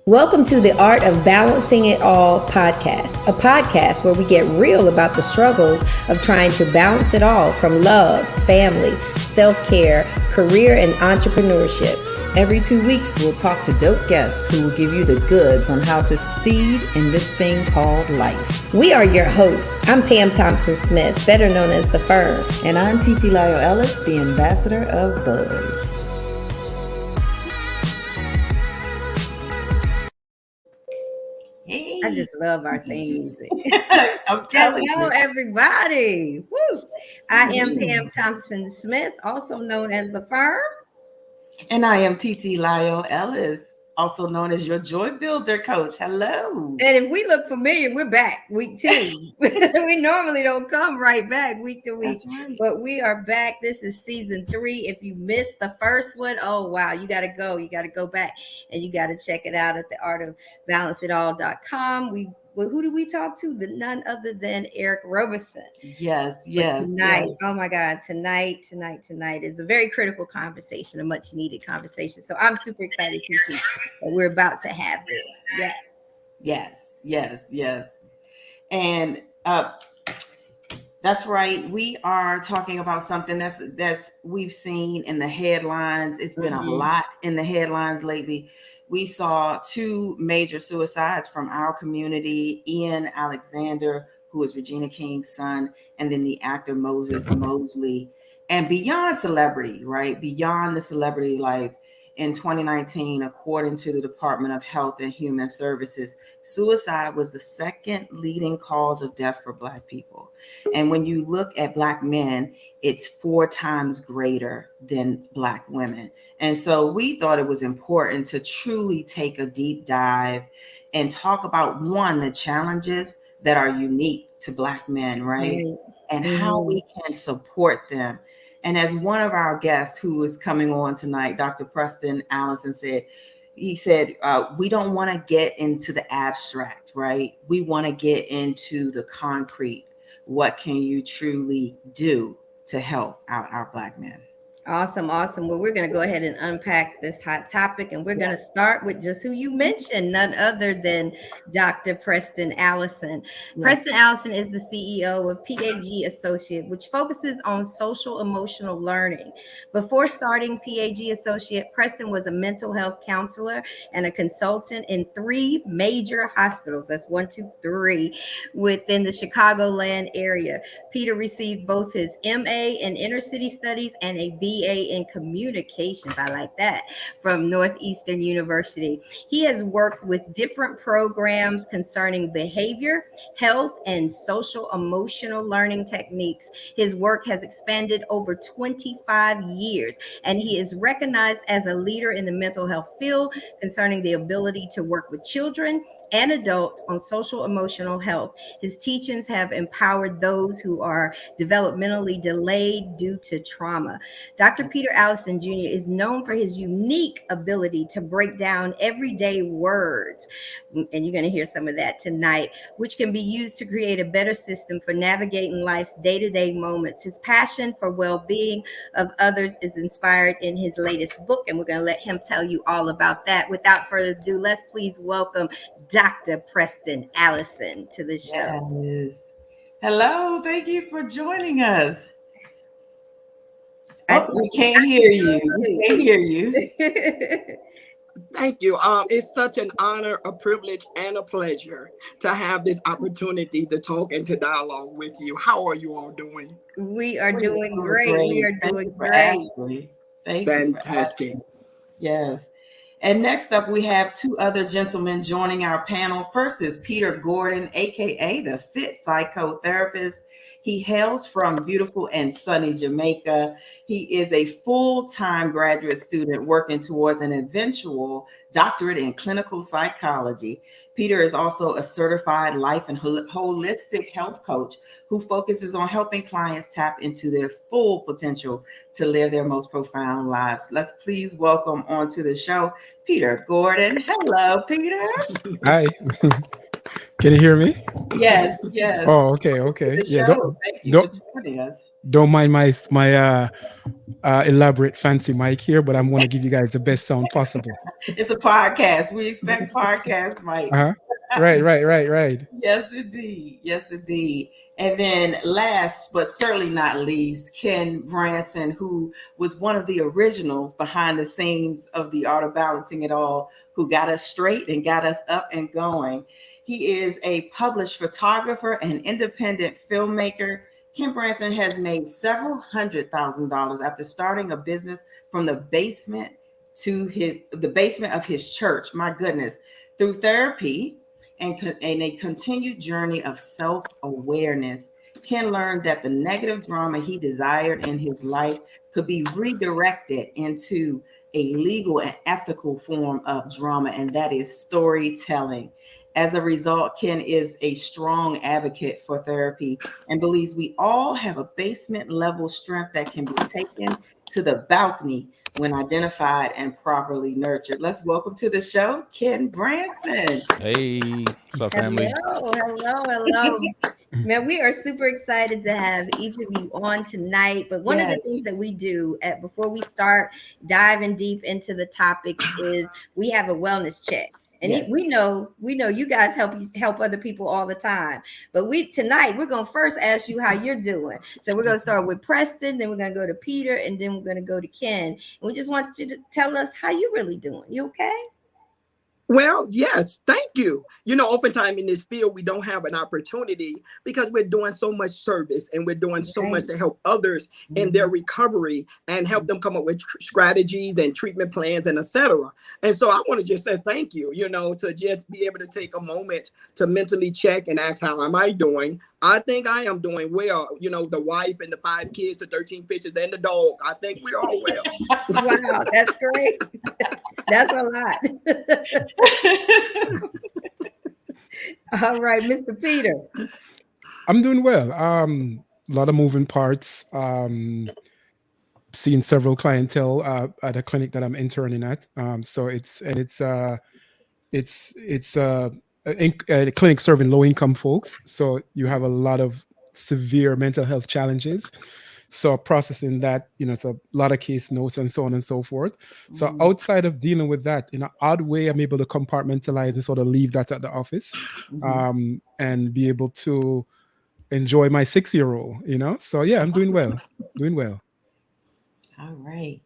Welcome to the Art of Balancing It All podcast, a podcast where we get real about the struggles of trying to balance it all from love, family, self-care, career, and entrepreneurship. Every 2 weeks, we'll talk to dope guests who will give you the goods on how to succeed in this thing called life. We are your hosts. I'm Pam Thompson-Smith, better known as The Firm. And I'm Titi Lyle Ellis, the ambassador of Buzz. Hey. I just love our theme music. I'm telling you. Hello, everybody. Woo. I am Pam Thompson-Smith, also known as The Firm. And I am Titi Lyle Ellis, also known as your Joy Builder Coach. Hello. And if we look familiar, we're back week 2. We normally don't come right back week to week, right. But we are back. This is season 3. If you missed the first one, oh, wow, you got to go. You got to go back and you got to check it out at theartofbalanceitall.com. Who did we talk to? None other than Eric Roberson. Yes. Tonight, oh my God, tonight is a very critical conversation, a much needed conversation. So I'm super excited, Titi, that we're about to have this. Yes. And that's right. We are talking about something that's we've seen in the headlines. It's been a lot in the headlines lately. We saw 2 major suicides from our community, Ian Alexander, who is Regina King's son, and then the actor Moses Mosley. And beyond celebrity, right? Beyond the celebrity life, in 2019, according to the Department of Health and Human Services, suicide was the second leading cause of death for Black people. And when you look at Black men, it's 4 times greater than Black women. And so we thought it was important to truly take a deep dive and talk about, one, the challenges that are unique to Black men, right? And how we can support them. And as one of our guests who is coming on tonight, Dr. Preston Allison said, we don't want to get into the abstract, right? We want to get into the concrete. What can you truly do to help out our Black men? Awesome. Well, we're going to go ahead and unpack this hot topic, and we're going to start with just who you mentioned, none other than Dr. Preston Allison. Yes. Preston Allison is the CEO of PAG Associate, which focuses on social emotional learning. Before starting PAG Associate, Preston was a mental health counselor and a consultant in 3 major hospitals. That's 1, 2, 3 within the Chicagoland area. Peter received both his MA in inner city studies and a BA in communications, I like that, from Northeastern University. He has worked with different programs concerning behavior, health, and social emotional learning techniques. His work has expanded over 25 years, and he is recognized as a leader in the mental health field concerning the ability to work with children and adults on social emotional health. His teachings have empowered those who are developmentally delayed due to trauma. Dr. Peter Allison Jr. is known for his unique ability to break down everyday words, and you're going to hear some of that tonight, which can be used to create a better system for navigating life's day-to-day moments. His passion for well-being of others is inspired in his latest book, and we're going to let him tell you all about that. Without further ado, let's please welcome Dr. Preston Allison to the show. Yes. Hello, thank you for joining us. We can't hear you. Thank you. It's such an honor, a privilege, and a pleasure to have this opportunity to talk and to dialogue with you. How are you all doing? We are doing great. We are doing great. Thank you. Fantastic. Yes. And next up, we have 2 other gentlemen joining our panel. First is Peter Gordon, aka the Fit Psychotherapist. He hails from beautiful and sunny Jamaica. He is a full-time graduate student working towards an eventual doctorate in clinical psychology. Peter is also a certified life and holistic health coach who focuses on helping clients tap into their full potential to live their most profound lives. Let's please welcome onto the show, Peter Gordon. Hello, Peter. Hi. Can you hear me? Yes, yes. Oh, okay, okay. The Yeah, show. Thank you for joining us. don't mind my elaborate fancy mic here, but I'm going to give you guys the best sound possible. It's a podcast. We expect podcast mics. Uh-huh. Right. Yes, indeed. Yes, indeed. And then last but certainly not least, Ken Branson, who was one of the originals behind the scenes of The Art of Balancing It All, who got us straight and got us up and going. He is a published photographer and independent filmmaker. Ken Branson has made several $100,000 after starting a business from the basement of his church. My goodness. Through therapy and a continued journey of self-awareness, Ken learned that the negative drama he desired in his life could be redirected into a legal and ethical form of drama, and that is storytelling. As a result, Ken is a strong advocate for therapy and believes we all have a basement level strength that can be taken to the balcony when identified and properly nurtured. Let's welcome to the show, Ken Branson. Hey, what's up, family? Hello. Man, we are super excited to have each of you on tonight. But one of the things that we do before we start diving deep into the topics is we have a wellness check. And we know you guys help other people all the time. But tonight we're gonna first ask you how you're doing. So we're gonna start with Preston, then we're gonna go to Peter, and then we're gonna go to Ken. And we just want you to tell us how you really doing. You okay? Well, yes, thank you. Oftentimes in this field, we don't have an opportunity because we're doing so much service and we're doing so much to help others in their recovery and help them come up with strategies and treatment plans and etc. And so I want to just say thank you, to just be able to take a moment to mentally check and ask, how am I doing? I think I am doing well. The wife and the 5 kids, the 13 fishes and the dog. I think we're all well. Wow, that's great. That's a lot. All right, Mr. Peter. I'm doing well. A lot of moving parts. Seeing several clientele at a clinic that I'm interning at. So it's a clinic serving low income folks. So you have a lot of severe mental health challenges. So processing that, so a lot of case notes and so on and so forth. So outside of dealing with that, in an odd way, I'm able to compartmentalize and sort of leave that at the office and be able to enjoy my 6-year-old, So yeah, I'm doing well. All right.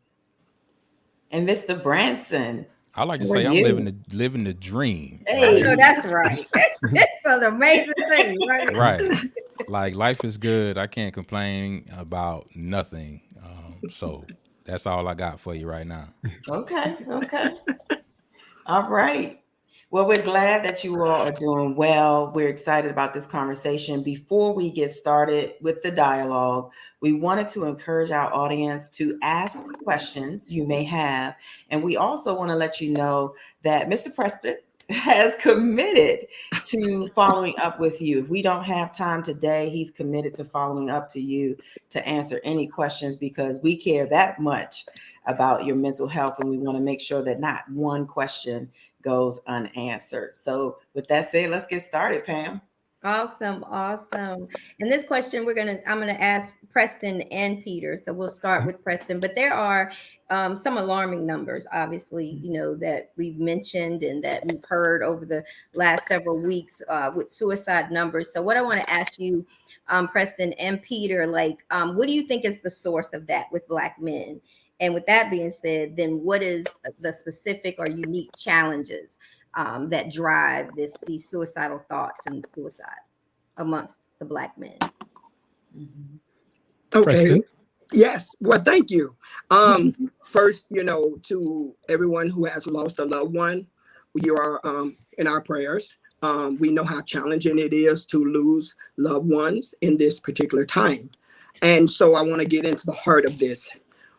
And Mr. Branson. I like to say I'm living the dream. Hey, that's right. That's an amazing thing, right? Right. Like life is good. I can't complain about nothing. So that's all I got for you right now. Okay. All right. Well, we're glad that you all are doing well. We're excited about this conversation. Before we get started with the dialogue, we wanted to encourage our audience to ask questions you may have. And we also want to let you know that Mr. Preston has committed to following up with you. If we don't have time today, he's committed to following up to you to answer any questions because we care that much about your mental health. And we want to make sure that not one question goes unanswered. So with that said, let's get started, Pam. Awesome. And this question I'm gonna ask Preston and Peter. So we'll start with Preston, but there are some alarming numbers, obviously, that we've mentioned and that we've heard over the last several weeks with suicide numbers. So what I want to ask you, Preston and Peter, what do you think is the source of that with Black men? And with that being said, then what is the specific or unique challenges that drive these suicidal thoughts and suicide amongst the Black men? Okay. Preston? Yes. Well, thank you. First, to everyone who has lost a loved one, you are in our prayers. We know how challenging it is to lose loved ones in this particular time. And so I want to get into the heart of this.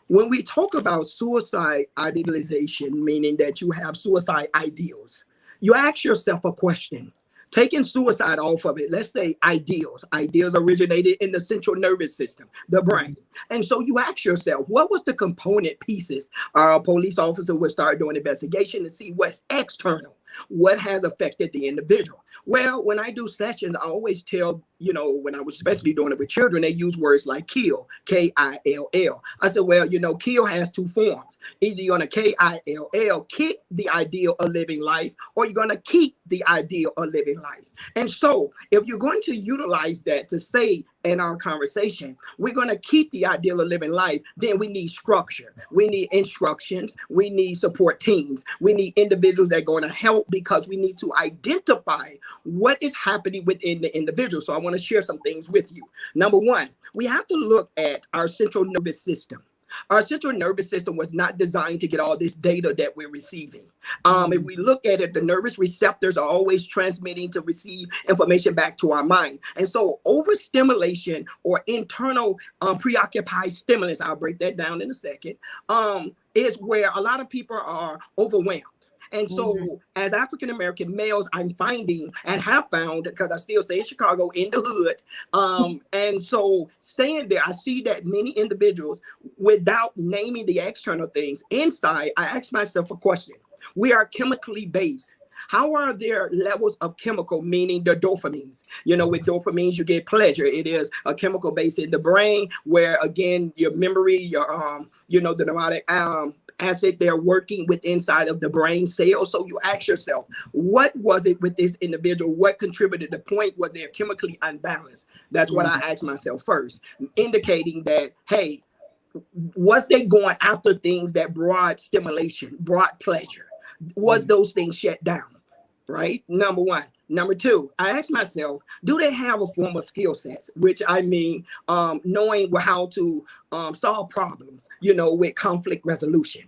When we talk about suicide idealization, meaning that you have suicide ideals, you ask yourself a question. Taking suicide off of it, let's say ideals. Ideals originated in the central nervous system, the brain. And so you ask yourself, what was the component pieces? Our police officer would start doing investigation to see what's external. What has affected the individual? Well, when I do sessions, I always tell, when I was especially doing it with children, they use words like kill, K-I-L-L. I said, well, kill has two forms. Either you're going to K-I-L-L, kick the ideal of living life, or you're going to keep the ideal of living life. And so if you're going to utilize that to say in our conversation, we're going to keep the ideal of living life, then we need structure. We need instructions. We need support teams. We need individuals that are going to help, because we need to identify what is happening within the individual. So I want to share some things with you. Number one, we have to look at our central nervous system. Our central nervous system was not designed to get all this data that we're receiving. If we look at it, the nervous receptors are always transmitting to receive information back to our mind. And so overstimulation or internal preoccupied stimulus, I'll break that down in a second, is where a lot of people are overwhelmed. And so as African-American males, I'm finding and have found, because I still stay in Chicago in the hood. And so staying there, I see that many individuals, without naming the external things inside, I ask myself a question. We are chemically based. How are their levels of chemical, meaning the dopamines? With dopamines, you get pleasure. It is a chemical base in the brain where, again, your memory, your, the neurotic acid, they're working with inside of the brain cells. So you ask yourself, what was it with this individual? What contributed to the point where they're chemically unbalanced? That's what I asked myself first, indicating that, hey, was they going after things that brought stimulation, brought pleasure? Was those things shut down? Right? Number one. Number two, I asked myself, do they have a form of skill sets, which I mean, knowing how to solve problems, with conflict resolution.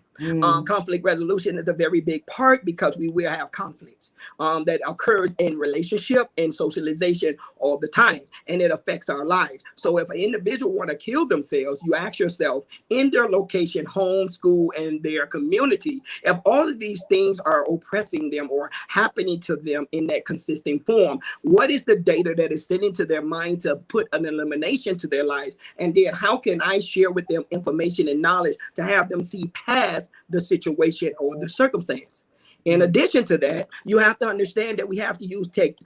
Conflict resolution is a very big part, because we will have conflicts that occurs in relationship and socialization all the time, and it affects our lives. So if an individual want to kill themselves, you ask yourself, in their location, home, school, and their community, if all of these things are oppressing them or happening to them in that consistent form, what is the data that is sent into their mind to put an elimination to their lives? And then how can I share with them information and knowledge to have them see past the situation or the circumstance? In addition to that, you have to understand that we have to use techniques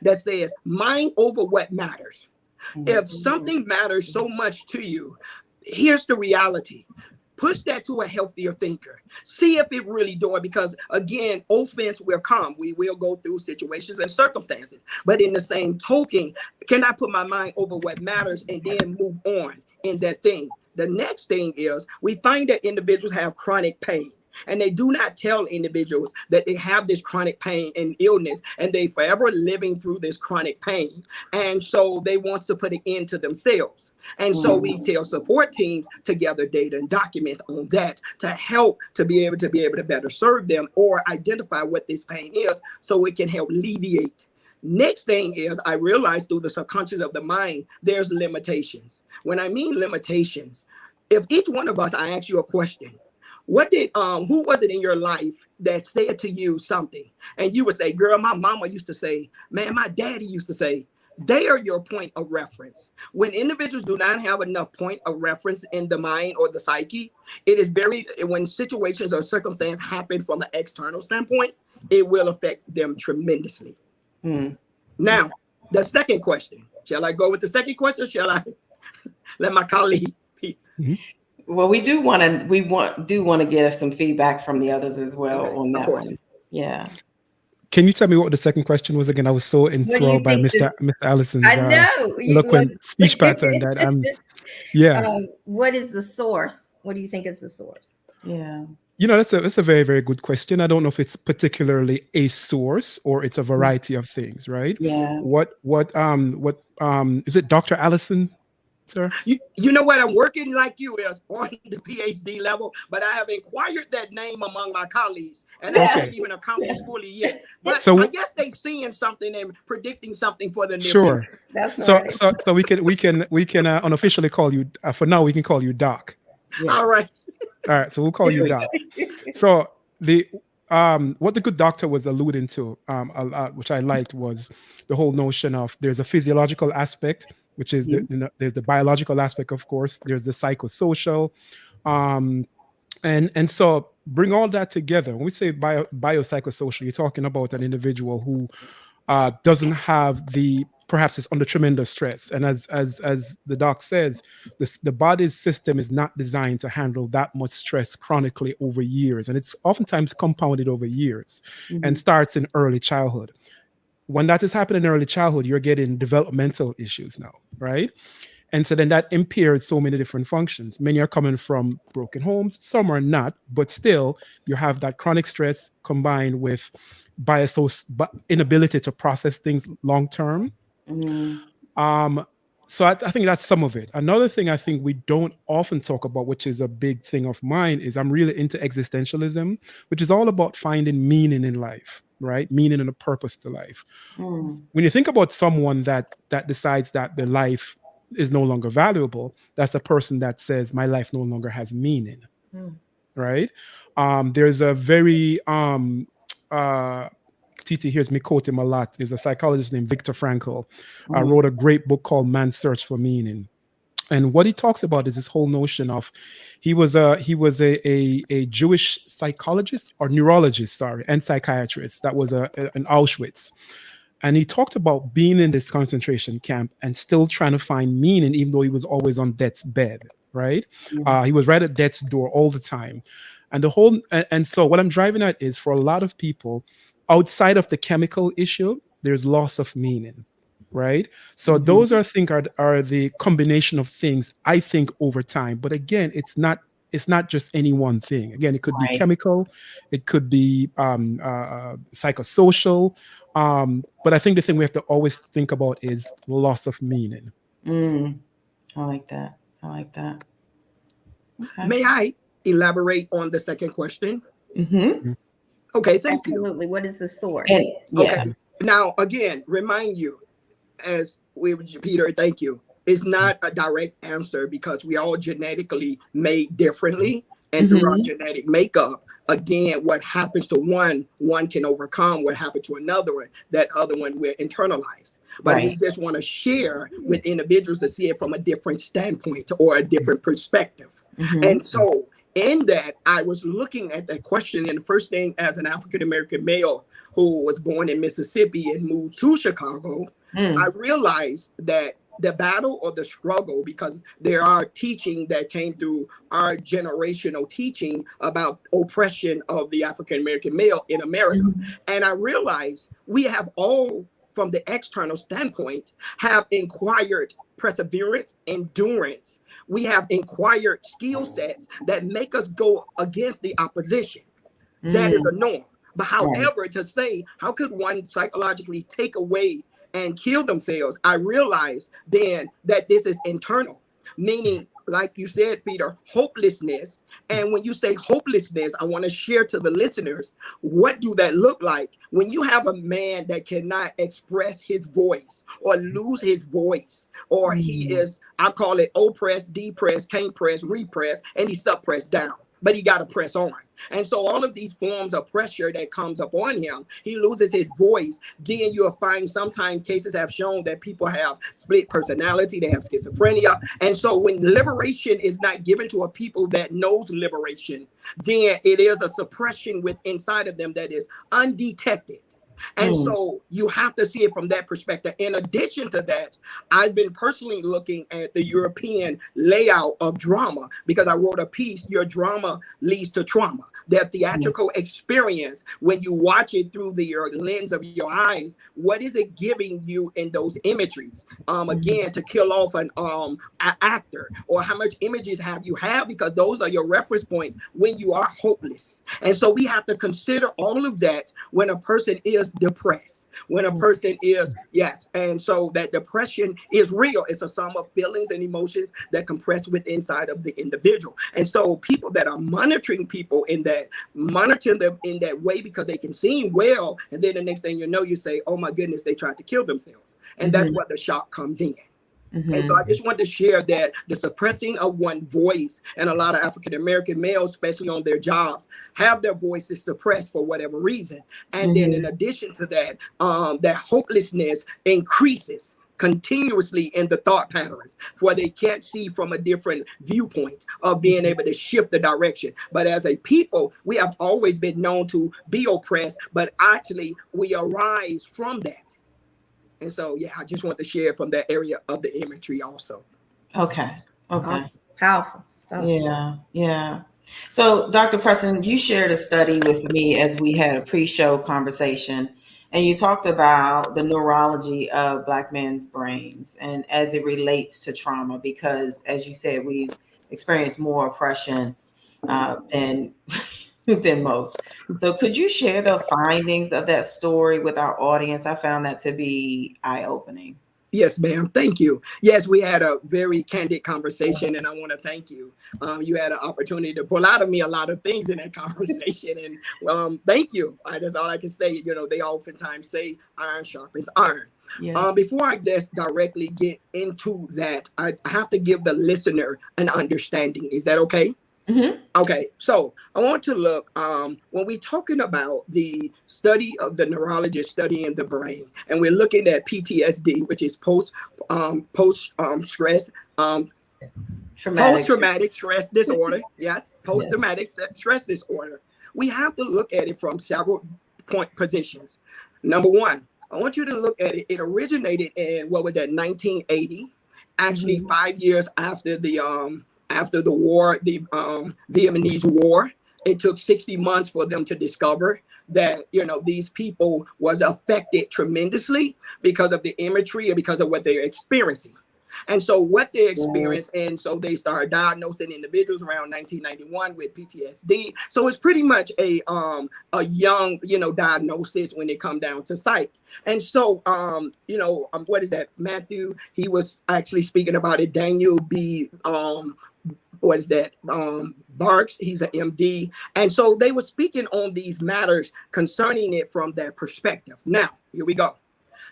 that says mind over what matters. If something matters so much to you, here's the reality. Push that to a healthier thinker. See if it really doing, because again, offense will come. We will go through situations and circumstances. But in the same token, can I put my mind over what matters and then move on in that thing? The next thing is we find that individuals have chronic pain, and they do not tell individuals that they have this chronic pain and illness, and they forever living through this chronic pain. And so they want to put an end to themselves. And so we tell support teams to gather data and documents on that to help to be able to better serve them or identify what this pain is so it can help alleviate. Next thing is I realized through the subconscious of the mind, there's limitations. When I mean limitations, if each one of us, I ask you a question, who was it in your life that said to you something? And you would say, girl, my mama used to say, man, my daddy used to say. They are your point of reference. When individuals do not have enough point of reference in the mind or the psyche, it is when situations or circumstances happen from an external standpoint, it will affect them tremendously. Now, the second question. Shall I go with the second question? Or shall I let my colleague? Well, we do want to get some feedback from the others as well on that one. Yeah. Can you tell me what the second question was again? I was so enthralled by Mr. Allison's eloquent speech pattern that what is the source? What do you think is the source? Yeah. That's a very, very good question. I don't know if it's particularly a source or it's a variety of things, right? Yeah. What is it, Dr. Allison, sir? You know what? I'm working like you is on the PhD level, but I have inquired that name among my colleagues, and I haven't even accomplished fully yet. But I guess they're seeing something and predicting something for the near future. That's right. So we can unofficially call you for now. We can call you Doc. Yeah. All right. So we'll call you Doc. So what the good doctor was alluding to, which I liked, was the whole notion of there's a physiological aspect, which is there's the biological aspect, of course. There's the psychosocial, and so bring all that together. When we say biopsychosocial, you're talking about an individual who doesn't have perhaps is under tremendous stress. And as the doc says, the body's system is not designed to handle that much stress chronically over years. And it's oftentimes compounded over years and starts in early childhood. When that is happening in early childhood, you're getting developmental issues now, right? And so then that impairs so many different functions. Many are coming from broken homes, some are not, but still you have that chronic stress combined with inability to process things long term. So I think that's some of it. Another thing I think we don't often talk about, which is a big thing of mine, is I'm really into existentialism, which is all about finding meaning in life, right? Meaning and a purpose to life. When you think about someone that decides that their life is no longer valuable, that's a person that says my life no longer has meaning, right? There's a very TT hears me quote him a lot. There's a psychologist named Viktor Frankl, wrote a great book called Man's Search for Meaning. And what he talks about is this whole notion of he was a Jewish psychologist or neurologist, and psychiatrist that was in Auschwitz. And he talked about being in this concentration camp and still trying to find meaning, even though he was always on death's bed, right? He was right at death's door all the time. And so what I'm driving at is, for a lot of people, outside of the chemical issue, there's loss of meaning, right? So those are the combination of things, I think, over time. But again, it's not just any one thing. Again, it could be chemical, it could be psychosocial. But I think the thing we have to always think about is loss of meaning. I like that. Okay. May I elaborate on the second question? Okay, thank you. Absolutely. What is the source? Okay. Now, again, remind you, as Peter, thank you. It's not a direct answer because we all genetically made differently, and through our genetic makeup, again, what happens to one can overcome what happened to another one, that other one will internalize. But we just want to share with individuals to see it from a different standpoint or a different perspective. And so in that, I was looking at that question, and the first thing, as an African-American male who was born in Mississippi and moved to Chicago, I realized that the battle or the struggle, because there are teaching that came through our generational teaching about oppression of the African-American male in America. And I realized we have all, from the external standpoint, have acquired perseverance, endurance. We have acquired skill sets that make us go against the opposition. That is a norm. But however, to say, how could one psychologically take away and kill themselves? I realized then that this is internal, meaning, like you said, Peter, hopelessness. And when you say hopelessness, I want to share to the listeners, what do that look like? When you have a man that cannot express his voice or lose his voice, or he is, I call it oppressed, depressed, can't press, repress, and he's suppressed down, but he got to press on. And so all of these forms of pressure that comes up on him, he loses his voice. Then you'll find sometimes cases have shown that people have split personality, they have schizophrenia. And so when liberation is not given to a people that knows liberation, then it is a suppression inside of them that is undetected. And so you have to see it from that perspective. In addition to that, I've been personally looking at the European layout of drama, because I wrote a piece, Your Drama Leads to Trauma. That theatrical experience, when you watch it through the lens of your eyes, what is it giving you in those imageries? Again, to kill off an actor, or how much images have you had, because those are your reference points when you are hopeless. And so we have to consider all of that when a person is depressed, when a person is, and so that depression is real. It's a sum of feelings and emotions that compress within inside of the individual. And so people that are monitoring people in that, monitor them in that way, because they can seem well, and then the next thing you know, you say, oh my goodness, they tried to kill themselves. And that's where the shock comes in. And so I just wanted to share that the suppressing of one voice, and a lot of African-American males, especially on their jobs, have their voices suppressed for whatever reason. And then in addition to that, that hopelessness increases continuously in the thought patterns where they can't see from a different viewpoint of being able to shift the direction. But as a people, we have always been known to be oppressed, but actually we arise from that. And so, yeah, I just want to share from that area of the imagery also. Okay. Awesome. Powerful stuff. Yeah. So, Dr. Preston, you shared a study with me as we had a pre-show conversation, and you talked about the neurology of Black men's brains and as it relates to trauma, because, as you said, we experience more oppression than than most. So, could you share the findings of that story with our audience? I found that to be eye-opening. Yes, ma'am. Thank you. Yes, we had a very candid conversation, and I want to thank you. You had an opportunity to pull out of me a lot of things in that conversation, and thank you. That's all I can say. You know, they oftentimes say iron sharpens iron. Yeah. Before I just directly get into that, I have to give the listener an understanding. Is that okay? Mm-hmm. Okay, so I want to look when we're talking about the study of the neurologist studying the brain, and we're looking at PTSD, which is post traumatic stress disorder. Yes, post traumatic stress disorder. We have to look at it from several positions. Number one, I want you to look at it. It originated in 1980, actually 5 years after the war, the Vietnamese War. It took 60 months for them to discover that, these people was affected tremendously because of the imagery and because of what they're experiencing. And so what they experienced, and so they started diagnosing individuals around 1991 with PTSD. So it's pretty much a young, diagnosis when it come down to psych. And so, what is that? Matthew, he was actually speaking about it. Daniel B. Barks, he's an MD. And so they were speaking on these matters concerning it from that perspective. Now, here we go.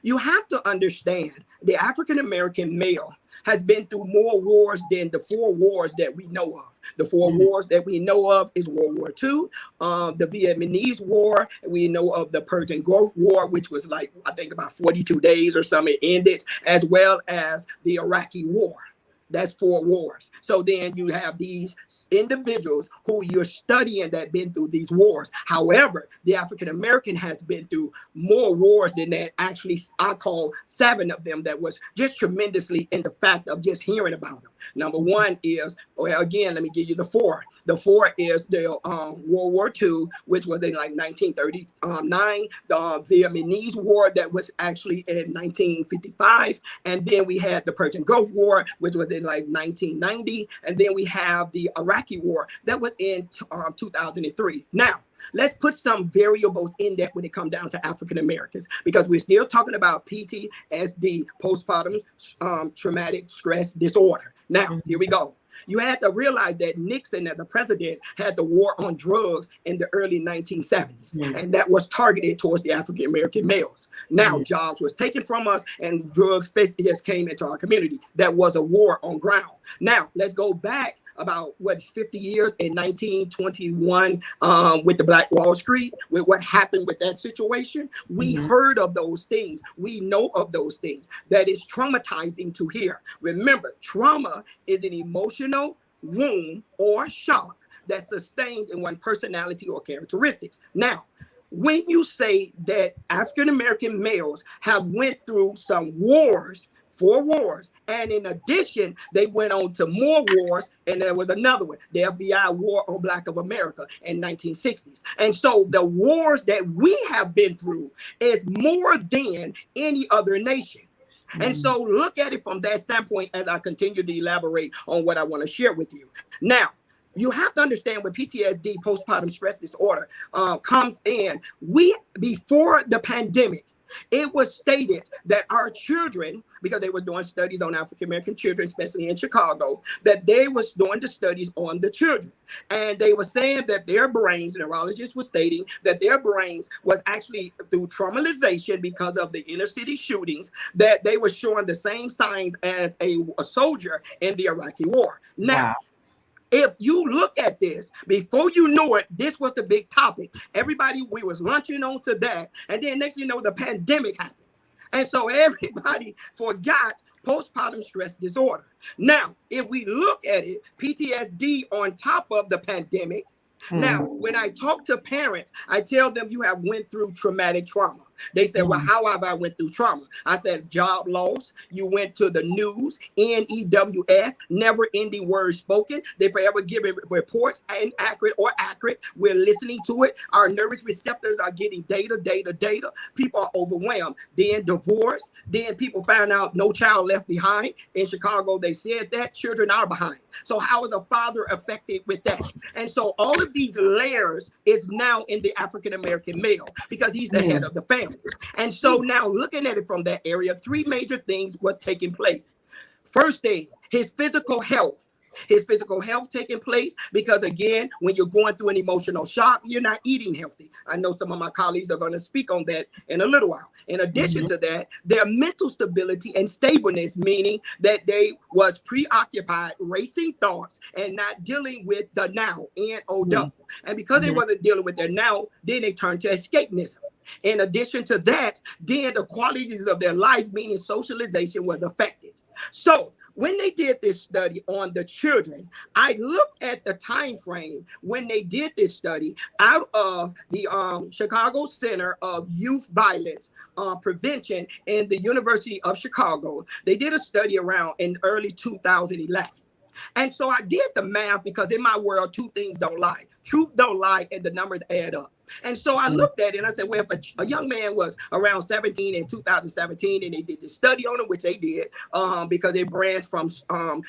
You have to understand the African-American male has been through more wars than the 4 wars that we know of. The 4 wars that we know of is World War II, the Vietnamese War. We know of the Persian Gulf War, which was I think about 42 days or something it ended, as well as the Iraqi War. That's 4 wars. So then you have these individuals who you're studying that been through these wars. However, the African American has been through more wars than that. Actually, I call 7 of them that was just tremendously in the fact of just hearing about them. Number one is, again, let me give you the 4. The 4 is the World War II, which was in 1939, the Vietnamese War that was actually in 1955. And then we had the Persian Gulf War, which was in 1990. And then we have the Iraqi War that was in 2003. Now, let's put some variables in that when it comes down to African Americans, because we're still talking about PTSD, postpartum traumatic stress disorder. Now, here we go. You had to realize that Nixon, as a president, had the war on drugs in the early 1970s, and that was targeted towards the African-American males. Now, jobs was taken from us, and drugs just came into our community. That was a war on ground. Now, let's go back about 50 years in 1921 with the Black Wall Street, with what happened with that situation. We heard of those things. We know of those things. That is traumatizing to hear. Remember, trauma is an emotional wound or shock that sustains in one personality or characteristics. Now, when you say that African-American males have went through some wars, 4 wars, and in addition, they went on to more wars, and there was another one, the FBI War on Black of America in 1960s. And so the wars that we have been through is more than any other nation. And so look at it from that standpoint as I continue to elaborate on what I want to share with you. Now, you have to understand when PTSD, postpartum stress disorder, comes in, before the pandemic, it was stated that our children, because they were doing studies on African-American children, especially in Chicago, that they was doing the studies on the children. And they were saying that their brains, neurologists were stating that their brains was actually through traumatization because of the inner city shootings, that they were showing the same signs as a soldier in the Iraqi war. Now, if you look at this, before you knew it, this was the big topic. Everybody, we was lunching on to that. And then next thing you know, the pandemic happened. And so everybody forgot postpartum stress disorder. Now, if we look at it, PTSD on top of the pandemic. Now, when I talk to parents, I tell them you have went through traumatic trauma. They said, well, how have I went through trauma? I said, job loss. You went to the news, NEWS, never ending words spoken. They forever giving reports, inaccurate or accurate. We're listening to it. Our nervous receptors are getting data. People are overwhelmed. Then divorce. Then people found out no child left behind. In Chicago, they said that children are behind. So how is a father affected with that? And so all of these layers is now in the African-American male because he's the head of the family. And so now looking at it from that area, three major things was taking place. First thing, his physical health. His physical health taking place because, again, when you're going through an emotional shock, you're not eating healthy. I know some of my colleagues are going to speak on that in a little while. In addition to that, their mental stability and stableness, meaning that they was preoccupied, racing thoughts, and not dealing with the now, N-O-W. And because they wasn't dealing with their now, then they turned to escapism. In addition to that, then the qualities of their life, meaning socialization, was affected. So when they did this study on the children, I looked at the time frame when they did this study out of the Chicago Center of Youth Violence Prevention in the University of Chicago. They did a study around in early 2011. And so I did the math because in my world, two things don't lie. Truth don't lie and the numbers add up. And so I looked at it and I said, well, if a young man was around 17 in 2017 and they did this study on him, which they did because they branched from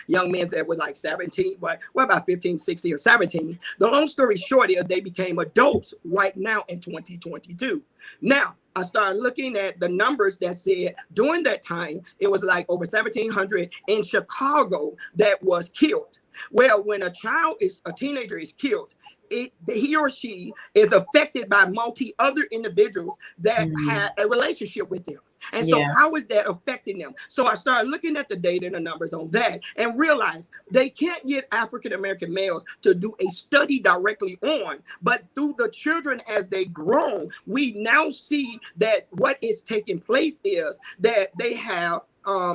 young men that were like 17, but what about 15, 16 or 17? The long story short is they became adults right now in 2022. Now, I started looking at the numbers that said during that time, it was like over 1,700 in Chicago that was killed. Well, when a teenager is killed, he or she is affected by multi other individuals that had a relationship with them. And so how is that affecting them? So I started looking at the data and the numbers on that and realized they can't get African-American males to do a study directly on, but through the children as they grow, we now see that what is taking place is that they have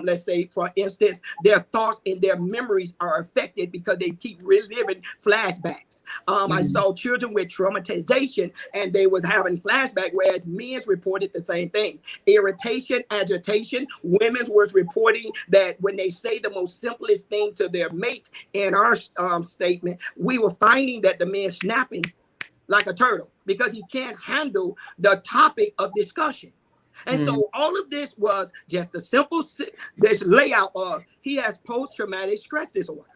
let's say, for instance, their thoughts and their memories are affected because they keep reliving flashbacks. I saw children with traumatization and they was having flashback, whereas men's reported the same thing. Irritation, agitation. Women's was reporting that when they say the most simplest thing to their mate in our statement, we were finding that the man snapping like a turtle because he can't handle the topic of discussion. And so all of this was just a simple this layout of he has post-traumatic stress disorder.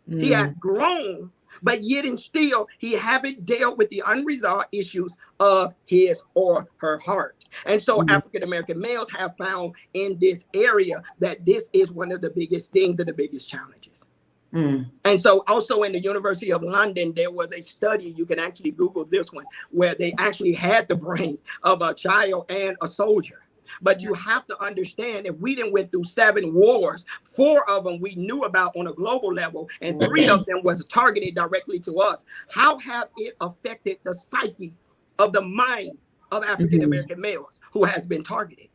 He has grown, but yet and still he haven't dealt with the unresolved issues of his or her heart. And so African-American males have found in this area that this is one of the biggest things and the biggest challenges. And so also in the University of London, there was a study, you can actually Google this one, where they actually had the brain of a child and a soldier. But you have to understand, if we didn't went through 7 wars, 4 of them we knew about on a global level, and 3 of them was targeted directly to us. How have it affected the psyche of the mind of African-American males who has been targeted?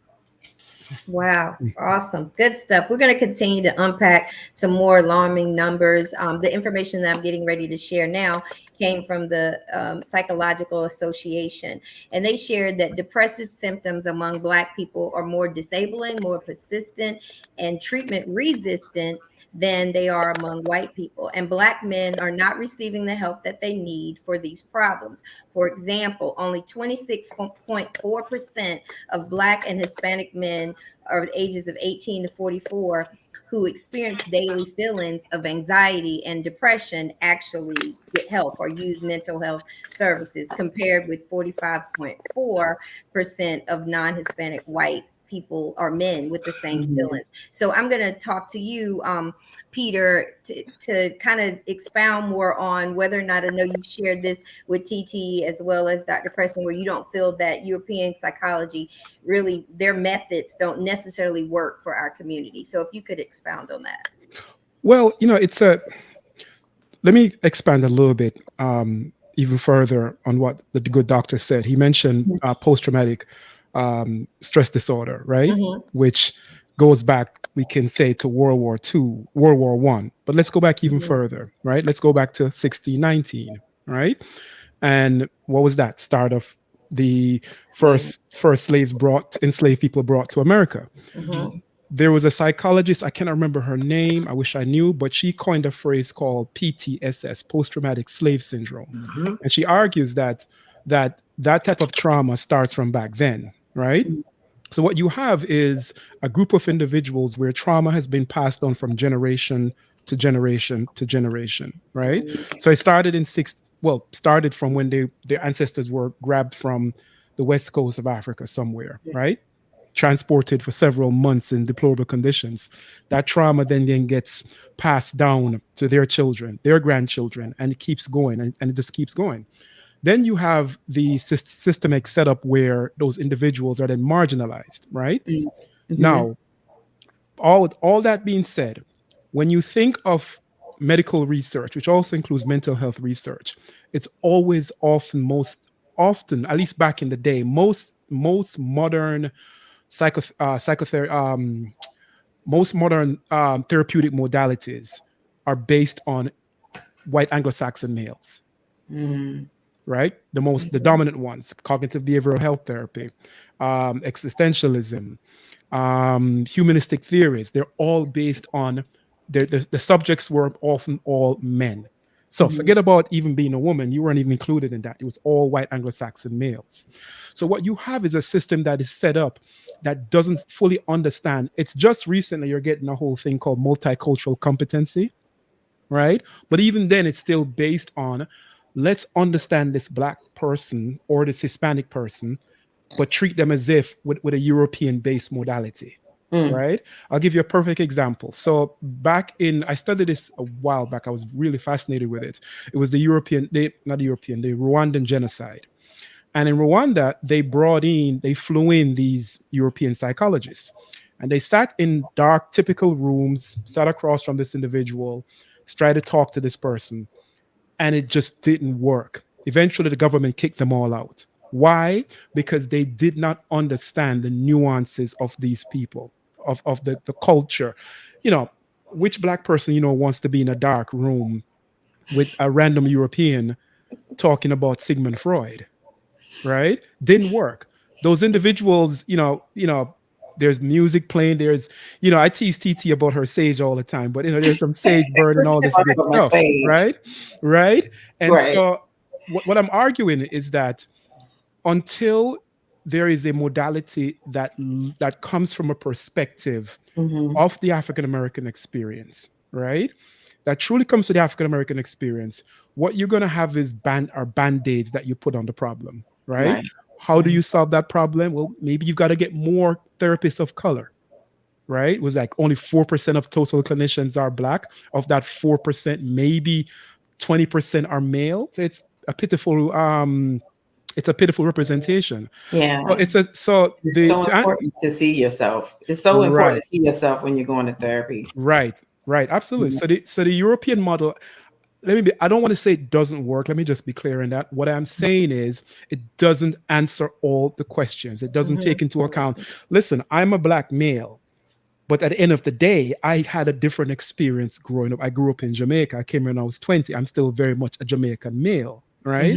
Wow. Awesome. Good stuff. We're going to continue to unpack some more alarming numbers. The information that I'm getting ready to share now came from the Psychological Association, and they shared that depressive symptoms among Black people are more disabling, more persistent, and treatment resistant than they are among white people. And Black men are not receiving the help that they need for these problems. For example, only 26.4% of Black and Hispanic men are ages of 18 to 44 who experience daily feelings of anxiety and depression actually get help or use mental health services, compared with 45.4% of non-Hispanic white people or men with the same feelings. So I'm going to talk to you, Peter, to kind of expound more on whether or not, I know you've shared this with TT as well as Dr. Preston, where you don't feel that European psychology really, their methods don't necessarily work for our community. So if you could expound on that. Well, let me expand a little bit even further on what the good doctor said. He mentioned post-traumatic stress disorder, right? Mhm. Which goes back, we can say, to World War II, World War One. But let's go back even further, right? Let's go back to 1619, right? And what was that? Start of the first enslaved people brought to America. Mhm. There was a psychologist, I cannot remember her name, I wish I knew, but she coined a phrase called PTSS, post-traumatic slave syndrome. And she argues that type of trauma starts from back then, right? So what you have is a group of individuals where trauma has been passed on from generation to generation to generation, right? So it started from when their ancestors were grabbed from the west coast of Africa somewhere, right? Transported for several months in deplorable conditions. That trauma then gets passed down to their children, their grandchildren, and it keeps going, and it just keeps going. Then you have the systemic setup where those individuals are then marginalized, right? Now, all that being said, when you think of medical research, which also includes mental health research, it's always most often, at least back in the day, most modern psychotherapy, most modern therapeutic modalities are based on white Anglo-Saxon males, right? The dominant ones: cognitive behavioral health therapy, existentialism, humanistic theories. They're all based on the subjects were often all men. So forget about even being a woman. You weren't even included in that. It was all white Anglo-Saxon males. So what you have is a system that is set up that doesn't fully understand. It's just recently you're getting a whole thing called multicultural competency, right? But even then, it's still based on, let's understand this black person or this Hispanic person, but treat them as if with a European-based modality, right? I'll give you a perfect example. So I studied this a while back. I was really fascinated with it. It was the Rwandan genocide. And in Rwanda, they flew in these European psychologists, and they sat in dark, typical rooms, sat across from this individual, tried to talk to this person, and it just didn't work. Eventually, the government kicked them all out. Why? Because they did not understand the nuances of these people, of the culture. Which black person, wants to be in a dark room with a random European talking about Sigmund Freud, right? Didn't work. Those individuals, there's music playing. I tease TT about her sage all the time, but there's some sage burning, all this good stuff, right? Right. And so what I'm arguing is that until there is a modality that comes from a perspective of the African American experience, right? That truly comes to the African American experience, what you're going to have is band-aids that you put on the problem, right? How do you solve that problem? Well, maybe you've got to get more therapists of color, right? It was like only 4% of total clinicians are black. Of that 4%, maybe 20% are male. So it's a pitiful representation. Yeah. So it's so important to see yourself. It's so important to see yourself when you're going to therapy. Right, absolutely. So the European model, I don't want to say it doesn't work. Let me just be clear in that. What I'm saying is it doesn't answer all the questions. It doesn't take into account, listen, I'm a black male, but at the end of the day, I had a different experience growing up. I grew up in Jamaica. I came here when I was 20. I'm still very much a Jamaican male, right?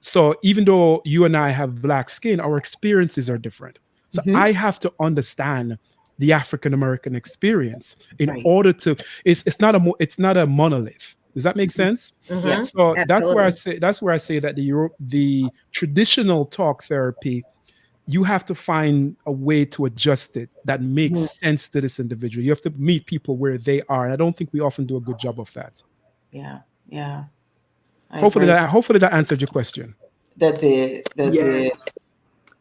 So even though you and I have black skin, our experiences are different. So I have to understand the African American experience in order to. It's not a monolith. Does that make sense? Yeah. So absolutely. that's where I say that the traditional talk therapy, you have to find a way to adjust it that makes sense to this individual. You have to meet people where they are, and I don't think we often do a good job of that. Yeah. Hopefully that answered your question. That did.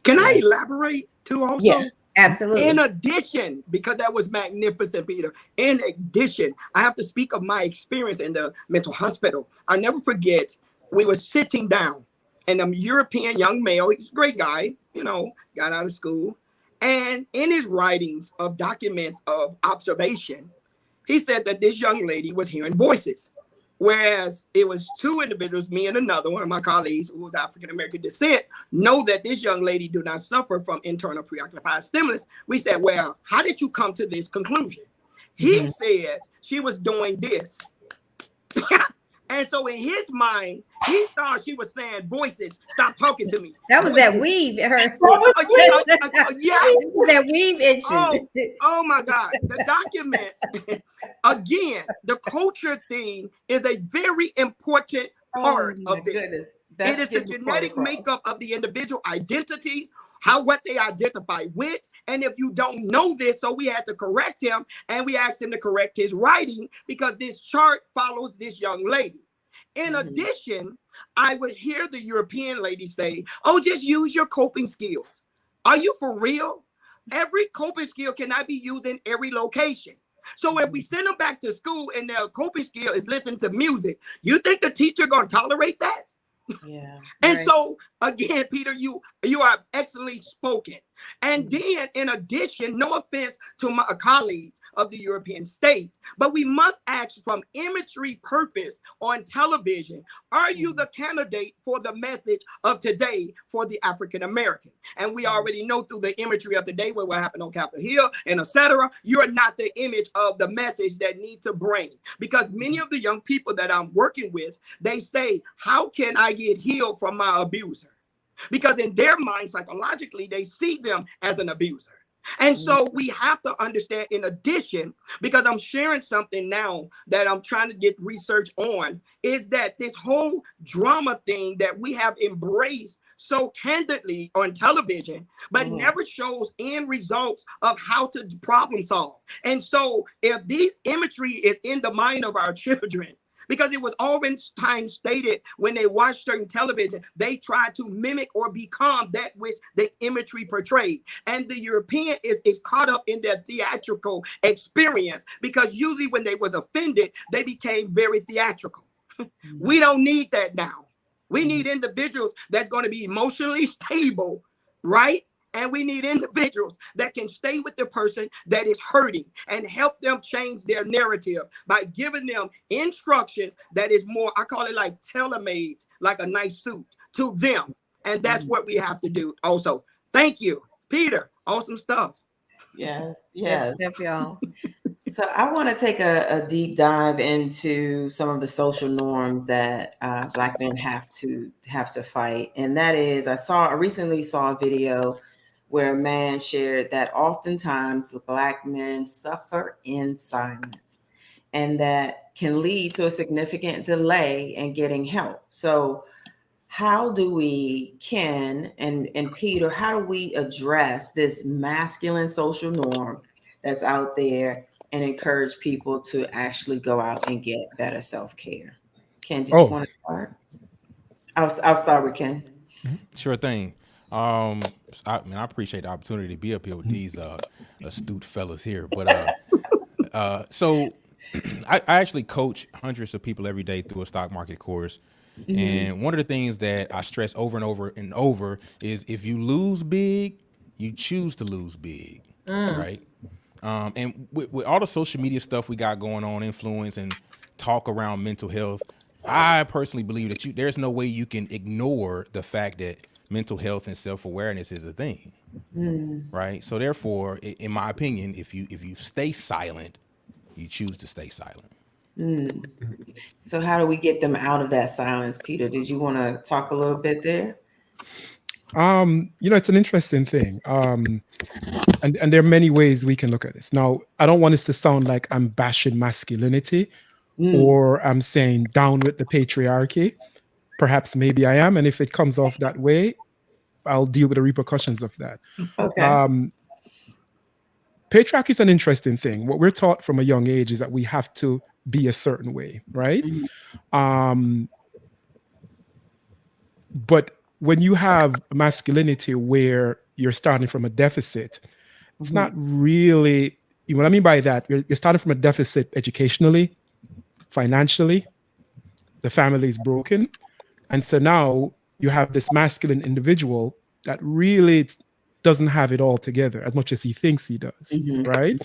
Can I elaborate too also? Yes, absolutely. In addition, because that was magnificent, Peter. In addition, I have to speak of my experience in the mental hospital. I'll never forget, we were sitting down and a European young male, he's a great guy, got out of school. And in his writings of documents of observation, he said that this young lady was hearing voices. Whereas it was two individuals, me and another one of my colleagues who was African-American descent, know that this young lady do not suffer from internal preoccupied stimulus. We said, well, how did you come to this conclusion? He said she was doing this. And so in his mind, he thought she was saying, voices, stop talking to me. That was Voices. that weave. Her. Yes. That weave itching. Oh my God. The documents, again, the culture thing is a very important part of this. Goodness. It is the genetic makeup of the individual identity, what they identify with. And if you don't know this, so we had to correct him, and we asked him to correct his writing because this chart follows this young lady. In addition, I would hear the European lady say, oh, just use your coping skills. Are you for real? Every coping skill cannot be used in every location. So if we send them back to school and their coping skill is listen to music, you think the teacher going to tolerate that? Yeah. And so again, Peter, you are excellently spoken. And then in addition, no offense to my colleagues of the European states, but we must ask from imagery purpose on television, are you the candidate for the message of today for the African American? And we already know through the imagery of today, what happened on Capitol Hill and etc., you're not the image of the message that need to bring. Because many of the young people that I'm working with, they say, how can I get healed from my abuser? Because in their mind, psychologically, they see them as an abuser. And so we have to understand, in addition, because I'm sharing something now that I'm trying to get research on, is that this whole drama thing that we have embraced so candidly on television, but never shows end results of how to problem solve. And so if these imagery is in the mind of our children, because it was oftentimes stated when they watch certain television, they try to mimic or become that which the imagery portrayed. And the European is caught up in their theatrical experience, because usually when they was offended, they became very theatrical. We don't need that now. We need individuals that's going to be emotionally stable, right? And we need individuals that can stay with the person that is hurting and help them change their narrative by giving them instructions that is more, I call it like tailor-made, like a nice suit to them. And that's what we have to do also. Thank you, Peter. Awesome stuff. Yes. Yep, y'all. So I want to take a deep dive into some of the social norms that Black men have to fight. And that is, I recently saw a video where a man shared that oftentimes Black men suffer in silence, and that can lead to a significant delay in getting help. So how do we, Ken and Peter, how do we address this masculine social norm that's out there and encourage people to actually go out and get better self-care? Ken, did you want to start? I'll start with Ken. Sure thing. I appreciate the opportunity to be up here with these astute fellas here. But so I actually coach hundreds of people every day through a stock market course. And one of the things that I stress over and over and over is, if you lose big, you choose to lose big, right? And with all the social media stuff we got going on, influence and talk around mental health, I personally believe that there's no way you can ignore the fact that mental health and self-awareness is a thing, right? So therefore, in my opinion, if you stay silent, you choose to stay silent. So how do we get them out of that silence, Peter? Did you want to talk a little bit there? It's an interesting thing. And there are many ways we can look at this. Now, I don't want this to sound like I'm bashing masculinity or I'm saying down with the patriarchy. Perhaps maybe I am. And if it comes off that way, I'll deal with the repercussions of that. Okay. Patriarchy is an interesting thing. What we're taught from a young age is that we have to be a certain way, right? But when you have masculinity where you're starting from a deficit, it's not really, what I mean by that, you're starting from a deficit educationally, financially, the family is broken. And so now you have this masculine individual that really doesn't have it all together as much as he thinks he does, right?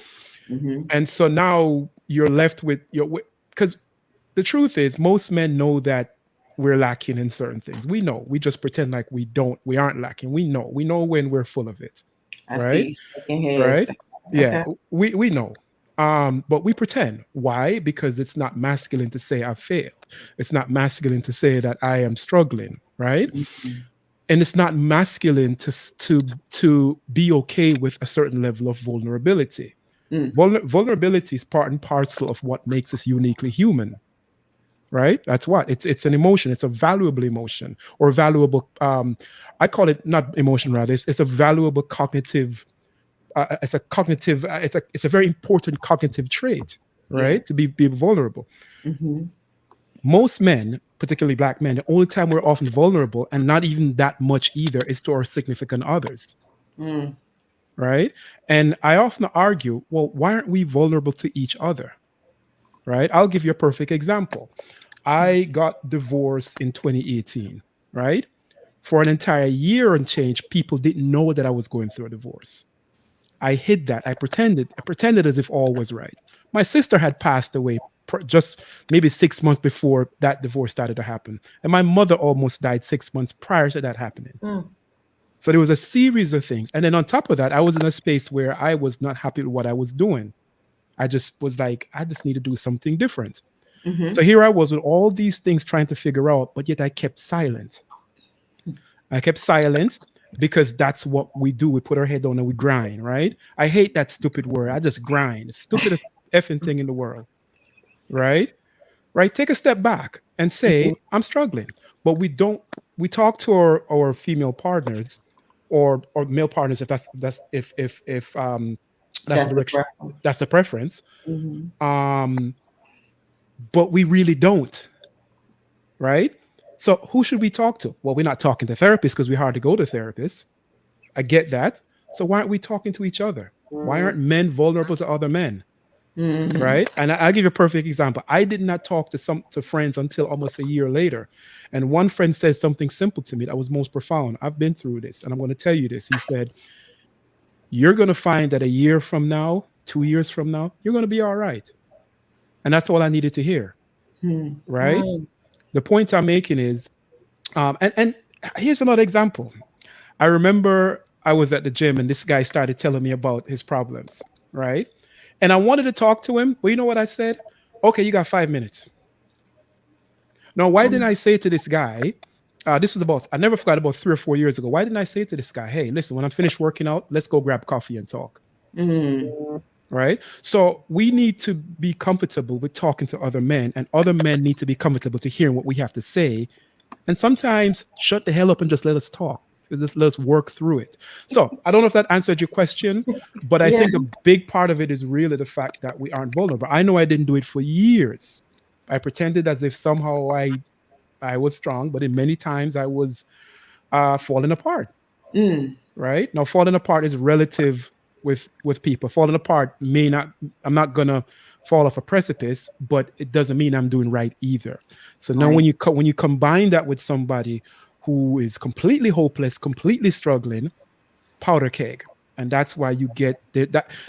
And so now you're left with because the truth is, most men know that we're lacking in certain things. We know. We just pretend like we aren't lacking. We know. We know when we're full of it. I see Right? you shaking heads. Right? Yeah. Okay. We know. But we pretend. Why? Because it's not masculine to say I failed. It's not masculine to say that I am struggling, right? Mhm. And it's not masculine to be okay with a certain level of vulnerability. Mm. Vulnerability is part and parcel of what makes us uniquely human, right? That's what it's an emotion. It's a valuable emotion or valuable. I call it not emotion, rather. It's a valuable cognitive. It's a cognitive. It's a very important cognitive trait, Yeah. right? To be vulnerable. Mm-hmm. Most men, particularly black men, the only time we're often vulnerable, and not even that much either, is to our significant others, Mm. right? And I often argue, well, why aren't we vulnerable to each other, right? I'll give you a perfect example. I got divorced in 2018, right? For an entire year and change, people didn't know that I was going through a divorce. I hid that. I pretended. I pretended as if all was right. My sister had passed away just maybe 6 months before that divorce started to happen, and my mother almost died 6 months prior to that happening. Mm. So there was a series of things, and then on top of that, I was in a space where I was not happy with what I was doing. I just was like, I just need to do something different. Mm-hmm. So here I was with all these things trying to figure out, but yet I kept silent. I kept silent because that's what we do. We put our head down and we grind, right? I hate that stupid word. I just grind. Stupidest effing thing in the world, right? Right? Take a step back and say, I'm struggling. But we don't, we talk to our female partners or male partners if that's the That's the direction, problem. that's the preference. Mm-hmm. Um, but we really don't, right? So who should we talk to? Well, we're not talking to therapists because we're hard to go to therapists. I get that. So why aren't we talking to each other? Why aren't men vulnerable to other men? Mm-hmm. Right? And I'll give you a perfect example. I did not talk to friends until almost a year later. And one friend said something simple to me that was most profound. I've been through this and I'm going to tell you this. He said, you're going to find that a year from now, 2 years from now, you're going to be all right. And that's all I needed to hear. Mm. Right? Mm. The point I'm making is, and here's another example. I remember I was at the gym and this guy started telling me about his problems, right? And I wanted to talk to him, but you know what I said? Okay, you got 5 minutes. Now, why didn't I say to this guy, this was about, I never forgot, about 3 or 4 years ago. Why didn't I say to this guy, hey, listen, when I'm finished working out, let's go grab coffee and talk, Mm. right? So we need to be comfortable with talking to other men, and other men need to be comfortable to hearing what we have to say. And sometimes shut the hell up and just let us talk. Just let us work through it. So I don't know if that answered your question, but I Yeah. think a big part of it is really the fact that we aren't vulnerable. I know I didn't do it for years. I pretended as if somehow I was strong, but in many times I was falling apart. Mm. Right now, falling apart is relative with people. Falling apart may not. I'm not gonna fall off a precipice, but it doesn't mean I'm doing right either. So now, Right. when you combine that with somebody who is completely hopeless, completely struggling, powder keg, and that's why you get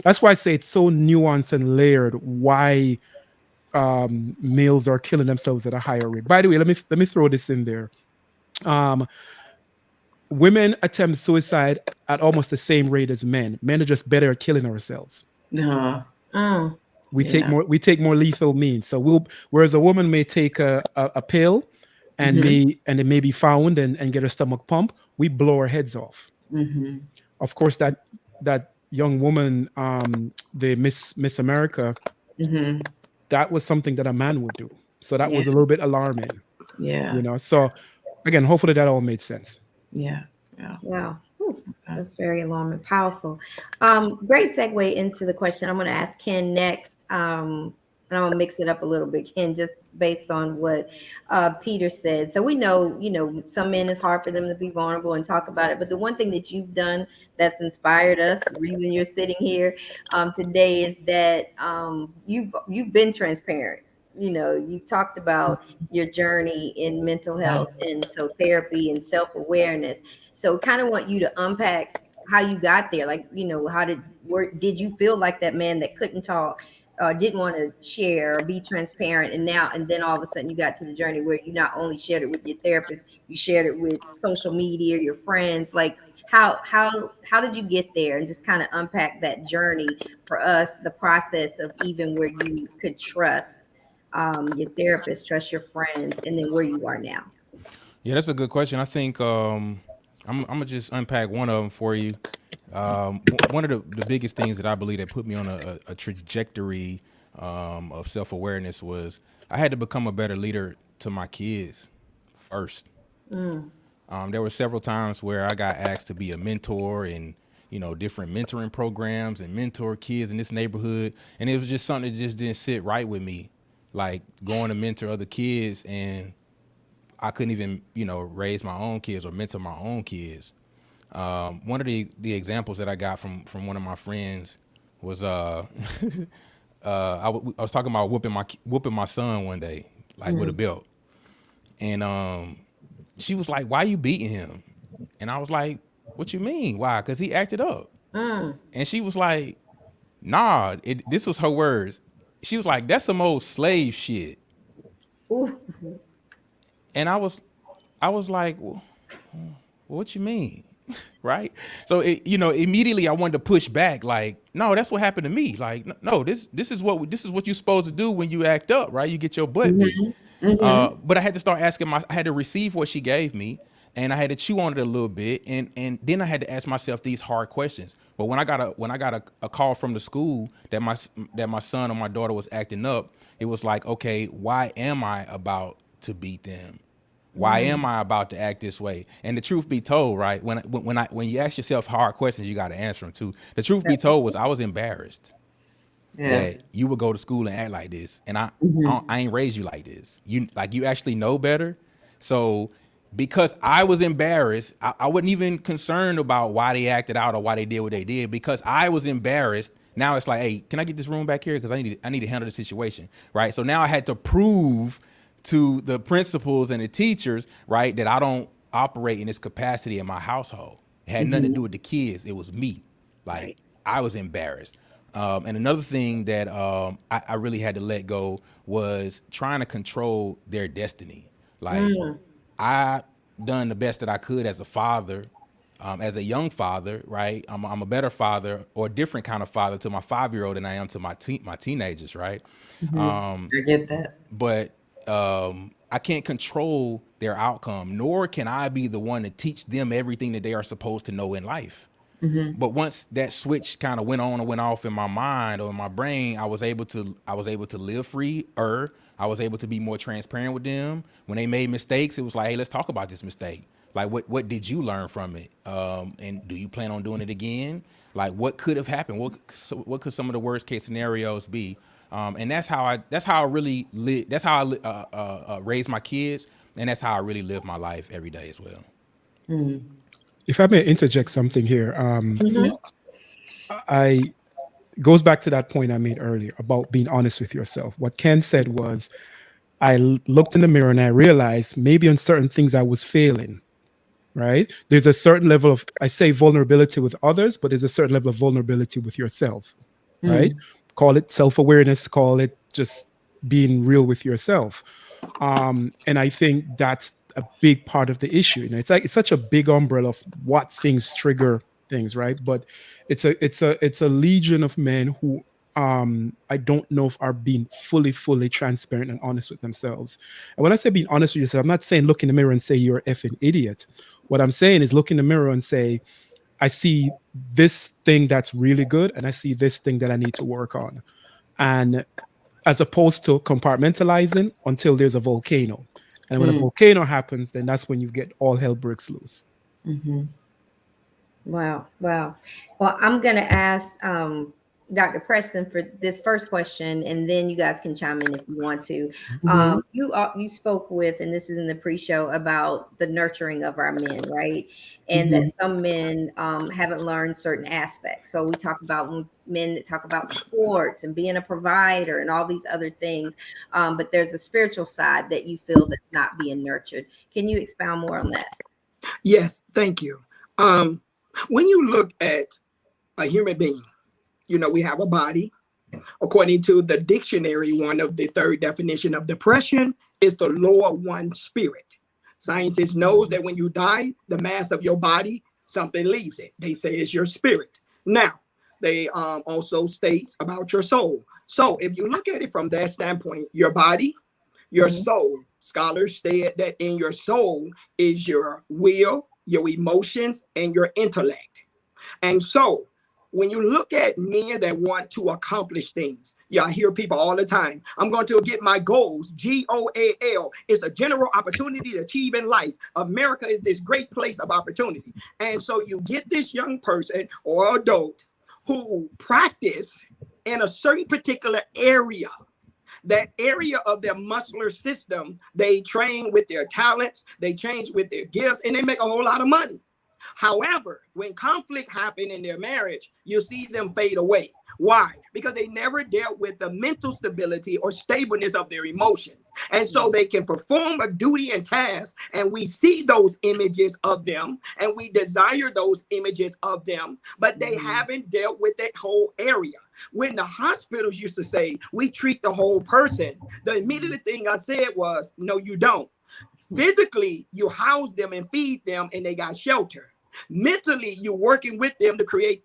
that's why I say it's so nuanced and layered. Why males are killing themselves at a higher rate. By the way, let me throw this in there. Um, Women attempt suicide at almost the same rate as men. Men are just better at killing ourselves. Uh, Mm. yeah. We take more lethal means. So whereas a woman may take a pill and Mm-hmm. it may be found and get her stomach pump, we blow our heads off. Mm-hmm. Of course, that young woman, the Miss America, Mm-hmm. that was something that a man would do. So that Yeah. was a little bit alarming, Yeah. So again, hopefully that all made sense. Yeah. Yeah. Wow. Whew. That's very alarming, powerful. Great segue into the question I'm going to ask Ken next. And I'm going to mix it up a little bit, Ken, just based on what Peter said. So we know, some men, it's hard for them to be vulnerable and talk about it. But the one thing that you've done that's inspired us, the reason you're sitting here today, is that you've been transparent. You've talked about your journey in mental health, and so therapy and self-awareness. So kind of want you to unpack how you got there. Like, how did you feel like that man that couldn't talk didn't want to share or be transparent, and then all of a sudden you got to the journey where you not only shared it with your therapist, you shared it with social media, your friends. Like how did you get there, and just kind of unpack that journey for us, the process of even where you could trust your therapist, trust your friends, and then where you are now. Yeah, that's a good question. I think I'm gonna just unpack one of them for you. One of the biggest things that I believe that put me on a trajectory of self-awareness was I had to become a better leader to my kids first. There were several times where I got asked to be a mentor and different mentoring programs and mentor kids in this neighborhood, and it was just something that just didn't sit right with me, like going to mentor other kids, and I couldn't even raise my own kids or mentor my own kids. One of the examples that I got from one of my friends was I was talking about whooping my son one day, like with a belt, and she was like, "Why you beating him?" And I was like, "What you mean? Why? Because he acted up." And she was like, "Nah." This was her words. She was like, "That's some old slave shit." Ooh. And I was like, well, "What you mean?" Right? So immediately I wanted to push back, like, "No, that's what happened to me. Like, no, this is what you're supposed to do when you act up, right? You get your butt beat." But I had to start asking I had to receive what she gave me, and I had to chew on it a little bit, and then I had to ask myself these hard questions. But when I got a call from the school that my son or my daughter was acting up, it was like, okay, why am I about to beat them? Why am I about to act this way? And the truth be told, right, when you ask yourself hard questions, you got to answer them too. The truth be told was I was embarrassed that you would go to school and act like this, and I ain't raised you like this. You actually know better. So because I was embarrassed, I wasn't even concerned about why they acted out or why they did what they did. Because I was embarrassed, now it's like, hey, can I get this room back here? Because I need to handle the situation, right? So now I had to prove to the principals and the teachers, right, that I don't operate in this capacity in my household. It had nothing to do with the kids. It was me. Like, Right. I was embarrassed. And another thing that I really had to let go was trying to control their destiny. Like, I done the best that I could as a father, as a young father, right? I'm a better father or a different kind of father to my 5-year-old than I am to my teenagers, right? I get that. But I can't control their outcome, nor can I be the one to teach them everything that they are supposed to know in life. But once that switch kind of went on and went off in my mind or in my brain, I was able to live free. I was able to be more transparent with them. When they made mistakes, it was like, hey, let's talk about this mistake. Like, what did you learn from it? And do you plan on doing it again? Like, what could have happened? What could some of the worst case scenarios be? And that's how I really live. That's how I raise my kids, and that's how I really live my life every day as well. If I may interject something here, I goes back to that point I made earlier about being honest with yourself. What Ken said was, looked in the mirror and I realized maybe on certain things I was failing. Right? There's a certain level of, I say vulnerability with others, but there's a certain level of vulnerability with yourself. Right? Call it self-awareness, call it just being real with yourself. And I think that's a big part of the issue. It's like, it's such a big umbrella of what things trigger things, right? But it's a legion of men who I don't know if are being fully transparent and honest with themselves. And when I say being honest with yourself, I'm not saying look in the mirror and say you're an effing idiot. What I'm saying is look in the mirror and say, I see this thing that's really good, and I see this thing that I need to work on. And as opposed to compartmentalizing until there's a volcano. And when a volcano happens, then that's when you get all hell breaks loose. Wow. Well, I'm going to ask Dr. Preston for this first question, and then you guys can chime in if you want to. You spoke with, and this is in the pre-show, about the nurturing of our men, right? And that some men haven't learned certain aspects. So we talk about men that talk about sports and being a provider and all these other things. But there's a spiritual side that you feel that's not being nurtured. Can you expound more on that? Yes, thank you. When you look at a human being, we have a body, According to the dictionary, one of the third definition of depression is to lower one's spirit. Scientists knows that when you die, the mass of your body, something leaves it. They say it's your spirit. Now, they also states about your soul. So if you look at it from that standpoint, your body, your soul, scholars say that in your soul is your will, your emotions, and your intellect. And so when you look at men that want to accomplish things, I hear people all the time, I'm going to get my goals, GOAL. It's a general opportunity to achieve in life. America is this great place of opportunity. And so you get this young person or adult who practice in a certain particular area. That area of their muscular system, they train with their talents, they train with their gifts, and they make a whole lot of money. However, when conflict happens in their marriage, you see them fade away. Why? Because they never dealt with the mental stability or stableness of their emotions. And so they can perform a duty and task, and we see those images of them, and we desire those images of them, but they haven't dealt with that whole area. When the hospitals used to say, we treat the whole person, the immediate thing I said was, no, you don't. Physically, you house them and feed them, and they got shelter. Mentally, you're working with them to create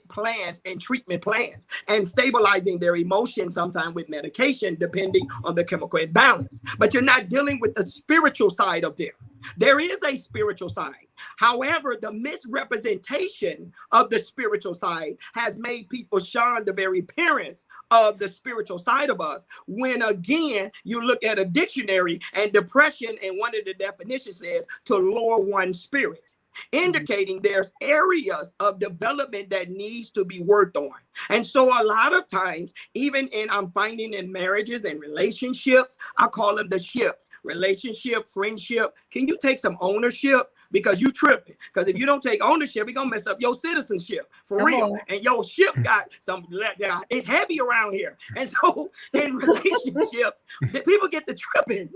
plans and treatment plans and stabilizing their emotions, sometimes with medication, depending on the chemical imbalance. But you're not dealing with the spiritual side of them. There is a spiritual side. However, the misrepresentation of the spiritual side has made people shun the very appearance of the spiritual side of us. When again, you look at a dictionary, and depression, and one of the definitions says to lower one's spirit, indicating there's areas of development that needs to be worked on. And so a lot of times, even I'm finding in marriages and relationships, I call them the ships, relationship, friendship. Can you take some ownership? Because you tripping. Because if you don't take ownership, you're gonna mess up your citizenship for real. And your ship got some, it's heavy around here. And so in relationships, the people get the tripping.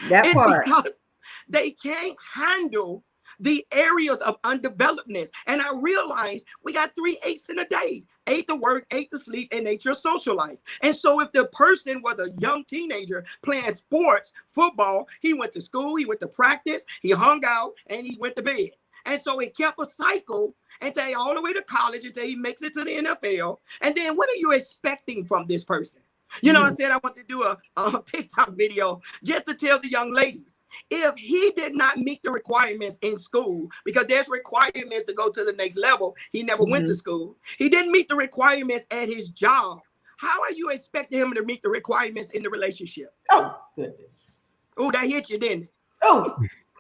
That part. Because they can't handle the areas of undevelopedness. And I realized we got 3 8s in a day: 8 to work, 8 to sleep, and 8 your social life. And so if the person was a young teenager playing sports, football, he went to school, he went to practice, he hung out, and he went to bed. And so it kept a cycle until all the way to college, until he makes it to the NFL. And then what are you expecting from this person? You know, I said I want to do a TikTok video just to tell the young ladies, if he did not meet the requirements in school, because there's requirements to go to the next level, he never went to school. He didn't meet the requirements at his job. How are you expecting him to meet the requirements in the relationship? Oh, goodness. Oh, that hit you, didn't it? Oh,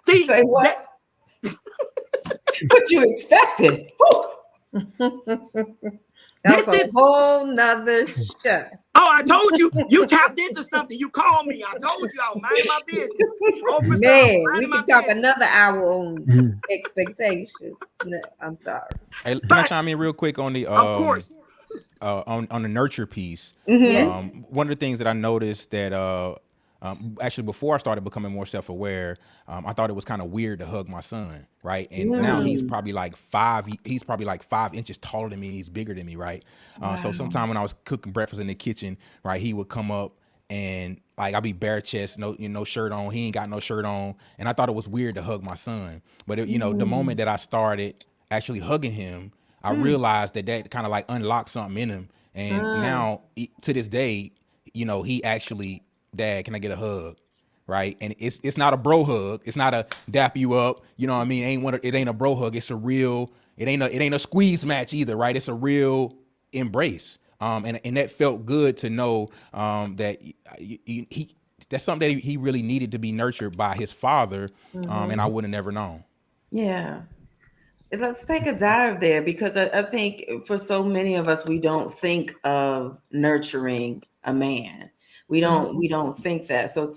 see, say what? What you expected? That's a whole nother show. Oh, I told you, you tapped into something. You called me. I told you I was minding my business. Man, we can talk another hour on expectations. No, I'm sorry. Hey, can I chime in real quick on the of course. On the nurture piece? One of the things that I noticed that actually before I started becoming more self-aware, I thought it was kind of weird to hug my son, right? And now he's probably like 5 inches taller than me, and he's bigger than me, right? So sometime when I was cooking breakfast in the kitchen, right, he would come up and like I'll be bare chest, no shirt on. He ain't got no shirt on, and I thought it was weird to hug my son. But the moment that I started actually hugging him, I realized that kind of like unlocked something in him, and now to this day, he actually, Dad, can I get a hug? Right? And it's not a bro hug. It's not a dap you up. You know what I mean? It ain't a bro hug. It ain't a squeeze match either, right? It's a real embrace. And that felt good to know that that's something that he really needed to be nurtured by his father, and I would have never known. Yeah. Let's take a dive there, because I think for so many of us, we don't think of nurturing a man. We don't think that. So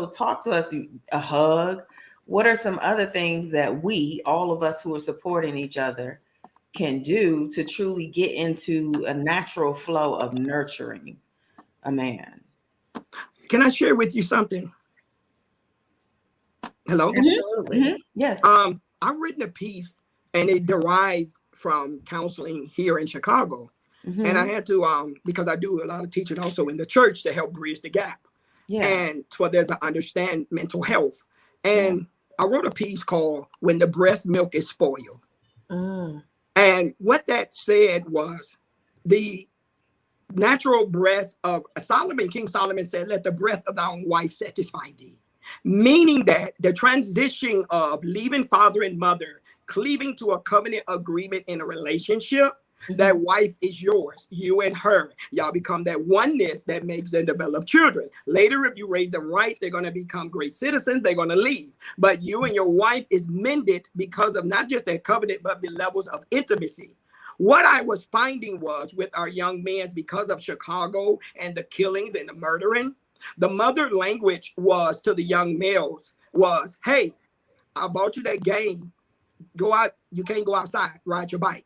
talk to us, a hug. What are some other things that all of us who are supporting each other, can do to truly get into a natural flow of nurturing a man? Can I share with you something? Hello? Absolutely. Yes. I've written a piece, and it derived from counseling here in Chicago. And I had to, because I do a lot of teaching also in the church to help bridge the gap and for them to understand mental health. And I wrote a piece called When the Breast Milk is Spoiled. And what that said was the natural breast of King Solomon said, let the breath of thy own wife satisfy thee. Meaning that the transition of leaving father and mother, cleaving to a covenant agreement in a relationship, that wife is yours, you and her. Y'all become that oneness that makes them develop children. Later, if you raise them right, they're going to become great citizens. They're going to leave. But you and your wife is mended because of not just that covenant, but the levels of intimacy. What I was finding was with our young men, because of Chicago and the killings and the murdering, the mother language was to the young males was, hey, I bought you that game. Go out. You can't go outside. Ride your bike.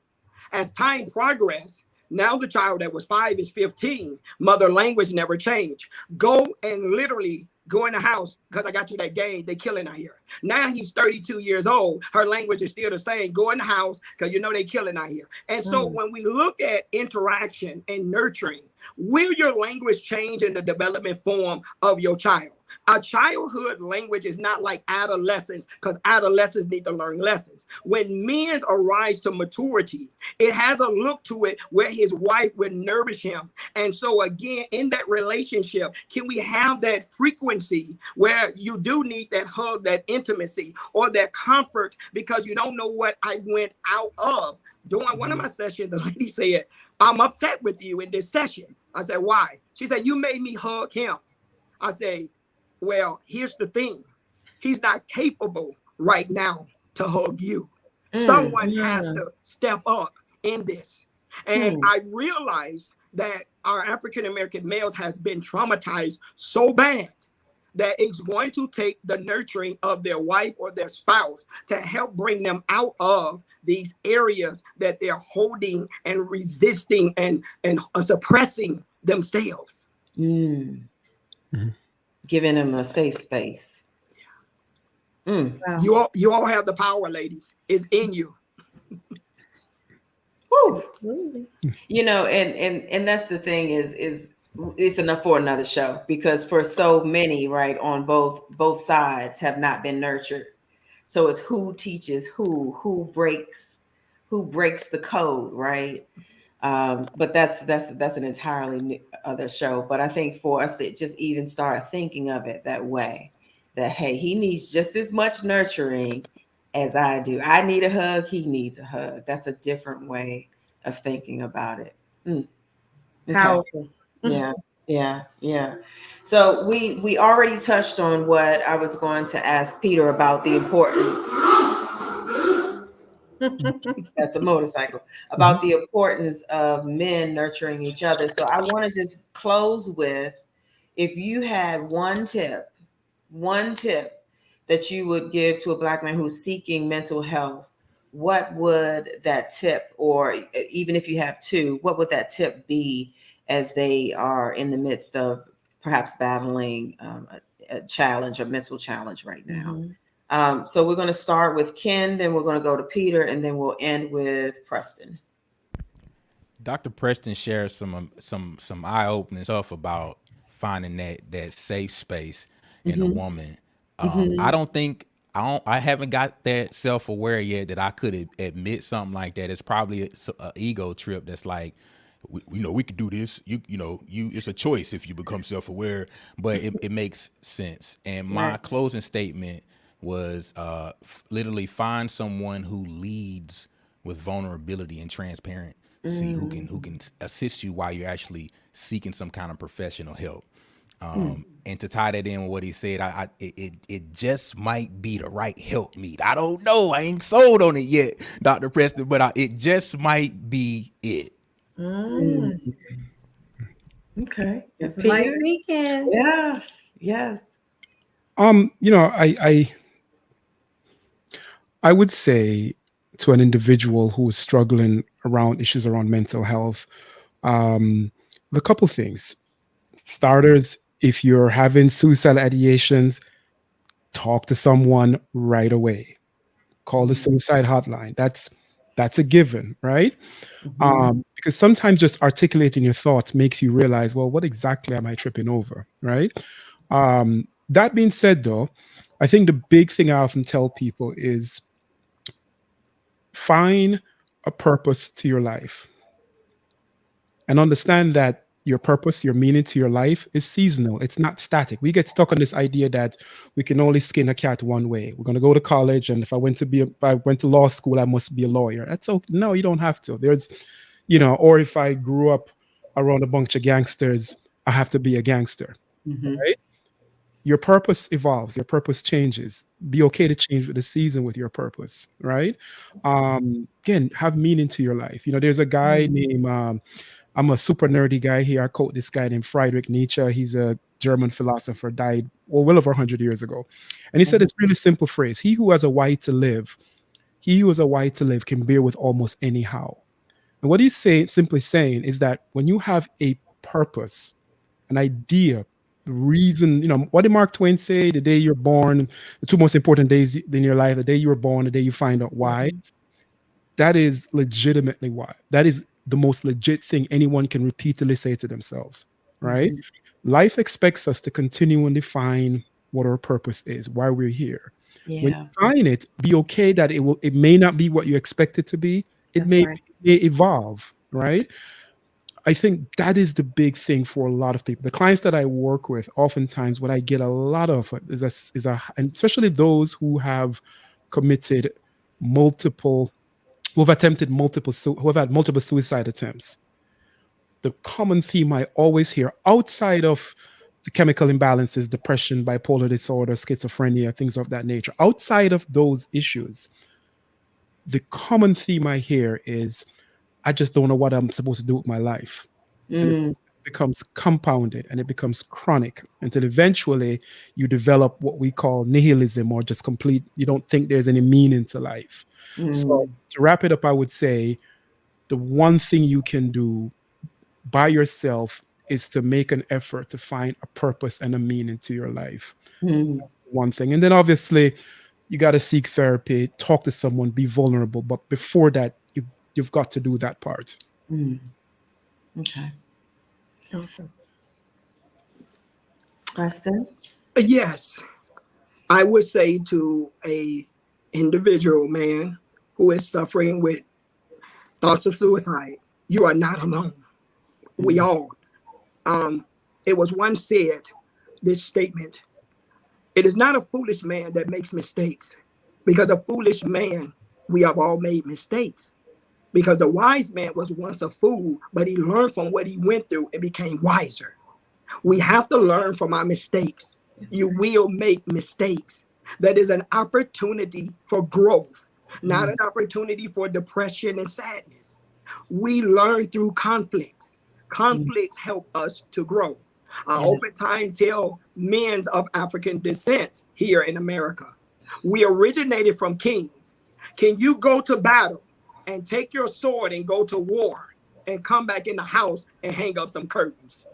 As time progressed, now the child that was 5 is 15. Mother language never changed. Go and literally go in the house because I got you that game. They killing out here. Now he's 32 years old. Her language is still the same. Go in the house because you know they killing out here. And so when we look at interaction and nurturing, will your language change in the development form of your child? Our childhood language is not like adolescence because adolescents need to learn lessons. When men arise to maturity, it has a look to it where his wife would nourish him. And so again, in that relationship, can we have that frequency where you do need that hug, that intimacy, or that comfort because you don't know what I went out of? During one of my sessions, the lady said, I'm upset with you in this session. I said, why? She said, you made me hug him. I say, well, here's the thing. He's not capable right now to hug you. Someone has to step up in this. And I realized that our African-American males has been traumatized so bad that it's going to take the nurturing of their wife or their spouse to help bring them out of these areas that they're holding and resisting and suppressing themselves. Giving them a safe space. Wow. You all have the power, ladies. It's in you. Woo. You know, and that's the thing is it's enough for another show because for so many, right, on both sides have not been nurtured. So it's who teaches who breaks the code, right? But that's an entirely other show. But I think for us to just even start thinking of it that way, that hey, he needs just as much nurturing as I do. I need a hug, he needs a hug. That's a different way of thinking about it. Okay. Powerful. Yeah. So we already touched on what I was going to ask Peter about the importance. That's a motorcycle. About the importance of men nurturing each other. So I want to just close with, if you had one tip that you would give to a Black man who's seeking mental health, what would that tip, or even if you have two, what would that tip be as they are in the midst of perhaps battling a challenge, a mental challenge right now? So we're going to start with Ken, then we're going to go to Peter, and then we'll end with Preston. Dr. Preston shares some eye-opening stuff about finding that safe space in a woman. I haven't got that self-aware yet that I could admit something like that. It's probably an ego trip that's like, we could do this. It's a choice if you become self-aware, but it makes sense. And my closing statement was literally find someone who leads with vulnerability and transparency, who can assist you while you're actually seeking some kind of professional help. And to tie that in with what he said, it just might be the right help meet. I don't know. I ain't sold on it yet, Dr. Preston, but it just might be it. Okay. It's my weekend. Yes. I would say to an individual who is struggling around issues around mental health, the couple things. Starters, if you're having suicidal ideations, talk to someone right away. Call the suicide hotline. That's That's a given, right? Because sometimes just articulating your thoughts makes you realize, well, what exactly am I tripping over, right? That being said, though, I think the big thing I often tell people is find a purpose to your life and understand that your purpose, your meaning to your life is seasonal. It's not static. We get stuck on this idea that we can only skin a cat one way. We're going to go to college, and if I went to law school, I must be a lawyer. That's okay. No, you don't have to. There's, or if I grew up around a bunch of gangsters, I have to be a gangster. Right? Your purpose evolves. Your purpose changes. Be okay to change with the season with your purpose. Right? Again, have meaning to your life. There's a guy named. I'm a super nerdy guy here. I quote this guy named Friedrich Nietzsche. He's a German philosopher, died well over 100 years ago. And he said this really simple phrase: he who has a why to live, can bear with almost anyhow. And what he's simply saying is that when you have a purpose, an idea, reason, what did Mark Twain say? The day you're born, the two most important days in your life, the day you were born, the day you find out why. That is legitimately why. That is the most legit thing anyone can repeatedly say to themselves, right? Life expects us to continually find what our purpose is, why we're here. When you find it, be okay that it may not be what you expect it to be. It may evolve, right? I think that is the big thing for a lot of people. The clients that I work with, oftentimes what I get a lot of and especially those who have committed who have had multiple suicide attempts. The common theme I always hear outside of the chemical imbalances, depression, bipolar disorder, schizophrenia, things of that nature, outside of those issues, the common theme I hear is, I just don't know what I'm supposed to do with my life. And it becomes compounded and it becomes chronic until eventually you develop what we call nihilism, or just complete, you don't think there's any meaning to life. So to wrap it up, I would say the one thing you can do by yourself is to make an effort to find a purpose and a meaning to your life. One thing. And then obviously you got to seek therapy, talk to someone, be vulnerable. But before that, you've got to do that part. Okay. Awesome. Preston? Yes. I would say to a individual man who is suffering with thoughts of suicide, you are not alone. We all. It was once said, this statement: it is not a foolish man that makes mistakes, because a foolish man, we have all made mistakes. Because the wise man was once a fool, but he learned from what he went through and became wiser. We have to learn from our mistakes. You will make mistakes. That is an opportunity for growth, not an opportunity for depression and sadness. We learn through conflicts. Conflicts help us to grow. I oftentimes tell men of African descent here in America, we originated from kings. Can you go to battle and take your sword and go to war and come back in the house and hang up some curtains?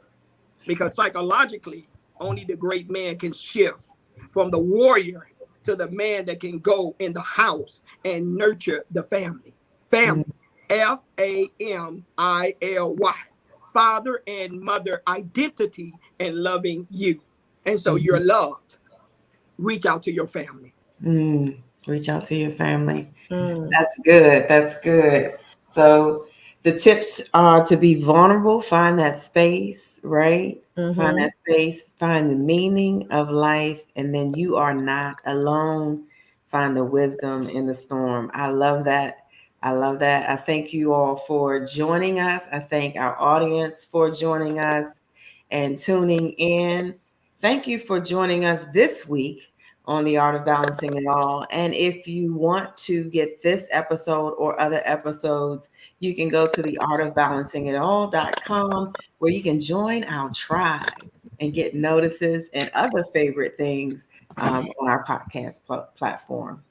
Because psychologically, only the great man can shift from the warrior to the man that can go in the house and nurture the family. Family, Family, father and mother identity, and loving you. And so you're loved. Reach out to your family. Reach out to your family. That's good. That's good. So the tips are to be vulnerable, find that space, right? Find that space, find the meaning of life, and then you are not alone. Find the wisdom in the storm. I love that. I love that. I thank you all for joining us. I thank our audience for joining us and tuning in. Thank you for joining us this week on The Art of Balancing It All. And if you want to get this episode or other episodes, you can go to theartofbalancingitall.com, where you can join our tribe and get notices and other favorite things on our podcast platform.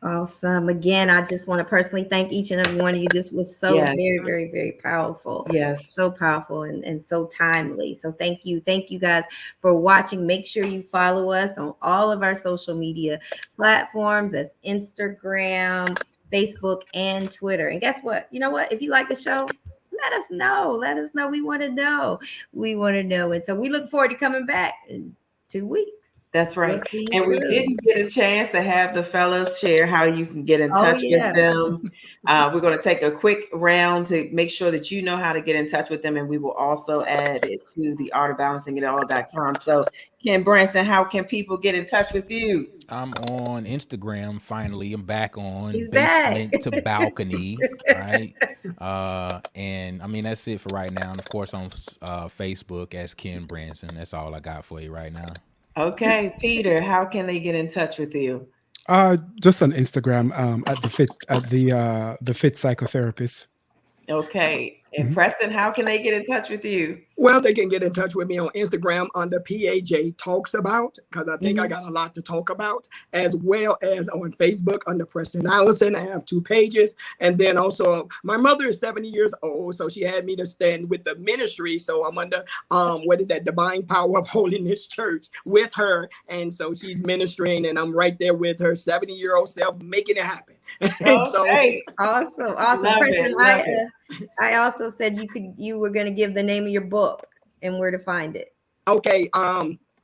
Awesome. Again, I just want to personally thank each and every one of you. This was so very, very, very powerful. Yes. So powerful and so timely. So thank you. Thank you guys for watching. Make sure you follow us on all of our social media platforms. That's Instagram, Facebook, and Twitter. And guess what? You know what? If you like the show, let us know. Let us know. We want to know. We want to know. And so we look forward to coming back in 2 weeks. That's right. We'll see you And we soon. didn't get a chance to have the fellas share how you can get in touch with them. We're going to take a quick round to make sure that you know how to get in touch with them. And we will also add it to the artofbalancingitall.com. So, Ken Branson, how can people get in touch with you? I'm on Instagram. Finally, I'm back on He's basement back. to balcony, right? And I mean that's it for right now. And of course on Facebook as Ken Branson. That's all I got for you right now. Okay, Peter, how can they get in touch with you? Just on Instagram at the fit psychotherapist. Okay. And Preston, how can they get in touch with you? Well, they can get in touch with me on Instagram under PAJ Talks About, because I think I got a lot to talk about, as well as on Facebook under Preston Allison. I have 2 pages. And then also, my mother is 70 years old, so she had me to stand with the ministry. So I'm under, Divine Power of Holiness Church with her. And so she's ministering, and I'm right there with her 70-year-old self, making it happen. Okay. Awesome. Love Preston, it. I also said you were going to give the name of your book and where to find it. Okay.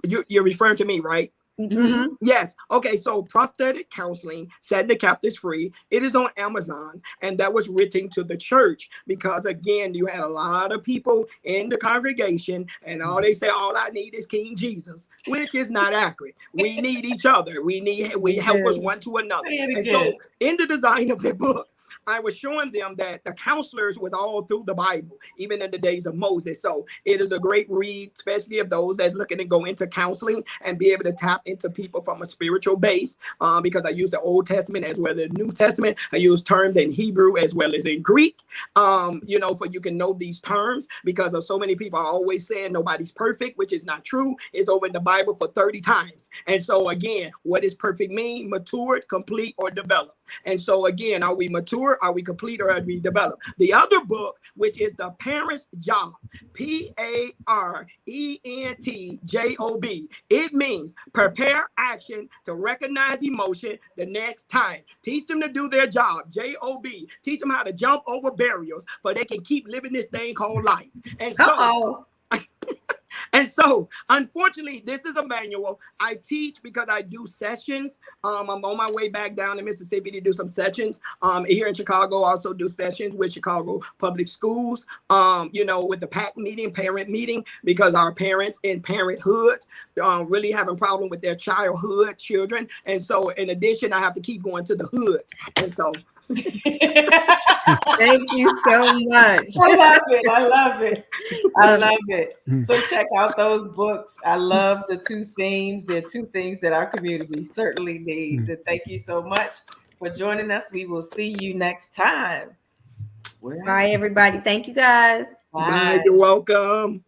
You're referring to me, right? Mm-hmm. Yes. Okay. So prophetic counseling, setting the captives free. It is on Amazon, and that was written to the church because, again, you had a lot of people in the congregation, and all they say, all I need is King Jesus, which is not accurate. We need each other. We help us one to another. And so, in the design of the book, I was showing them that the counselors was all through the Bible, even in the days of Moses. So it is a great read, especially of those that's looking to go into counseling and be able to tap into people from a spiritual base. Because I use the Old Testament as well as the New Testament. I use terms in Hebrew as well as in Greek. For you can know these terms because of so many people are always saying nobody's perfect, which is not true. It's over in the Bible for 30 times. And so again, what does perfect mean? Matured, complete, or developed. And so again, are we mature? Are we complete, or are we developed? The other book, which is The Parent's Job, PARENTJOB. It means prepare action to recognize emotion the next time. Teach them to do their job, JOB. Teach them how to jump over barriers so they can keep living this thing called life. And so, unfortunately, this is a manual. I teach because I do sessions. I'm on my way back down to Mississippi to do some sessions. Here in Chicago, also do sessions with Chicago Public Schools, with the parent meeting, because our parents in parenthood really having problem with their childhood children. And so, in addition, I have to keep going to the hood. And so... Thank you so much. I love it. So check out those books. I love the 2 themes. They're 2 things that our community certainly needs. And thank you so much for joining us. We will see you next time. Bye, everybody. Thank you, guys. Bye. You're welcome.